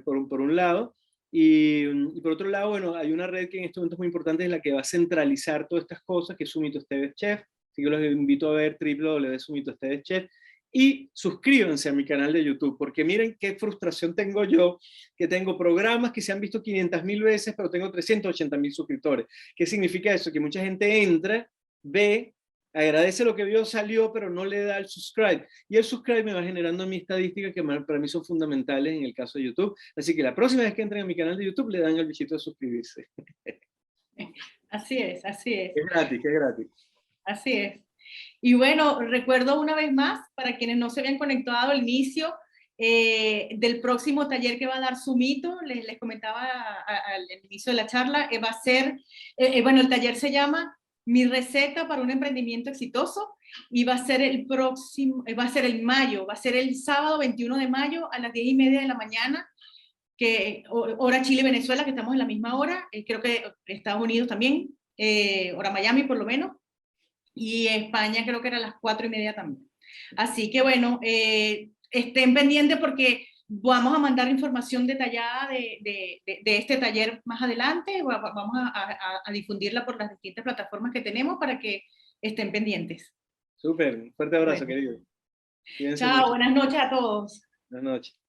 Por un lado. Y por otro lado, bueno, hay una red que en este momento es muy importante, es la que va a centralizar todas estas cosas, que es Sumito Esteves Chef. Así que los invito a ver www.sumitoesteveschef. Y suscríbanse a mi canal de YouTube, porque miren qué frustración tengo yo, que tengo programas que se han visto 500.000 veces, pero tengo 380.000 suscriptores. ¿Qué significa eso? Que mucha gente entra, ve, agradece lo que vio, salió, pero no le da el subscribe. Y el subscribe me va generando mi estadística, que para mí son fundamentales en el caso de YouTube. Así que la próxima vez que entren a mi canal de YouTube, le dan el bichito de suscribirse. Así es, así es. Es gratis, es gratis. Así es. Y bueno, recuerdo una vez más, para quienes no se habían conectado al inicio, del próximo taller que va a dar Sumito, les comentaba al inicio de la charla, va a ser, bueno, el taller se llama Mi receta para un emprendimiento exitoso, y va a ser el próximo, va a ser el mayo, va a ser el sábado 21 de mayo a las 10:30 de la mañana, que hora Chile-Venezuela, que estamos en la misma hora, creo que Estados Unidos también, hora Miami por lo menos, y España creo que era a las 4:30 también. Así que bueno, estén pendientes porque vamos a mandar información detallada de este taller más adelante. Vamos a difundirla por las distintas plataformas que tenemos para que estén pendientes. Súper, fuerte abrazo, querido. Chao, buenas noches a todos. Buenas noches.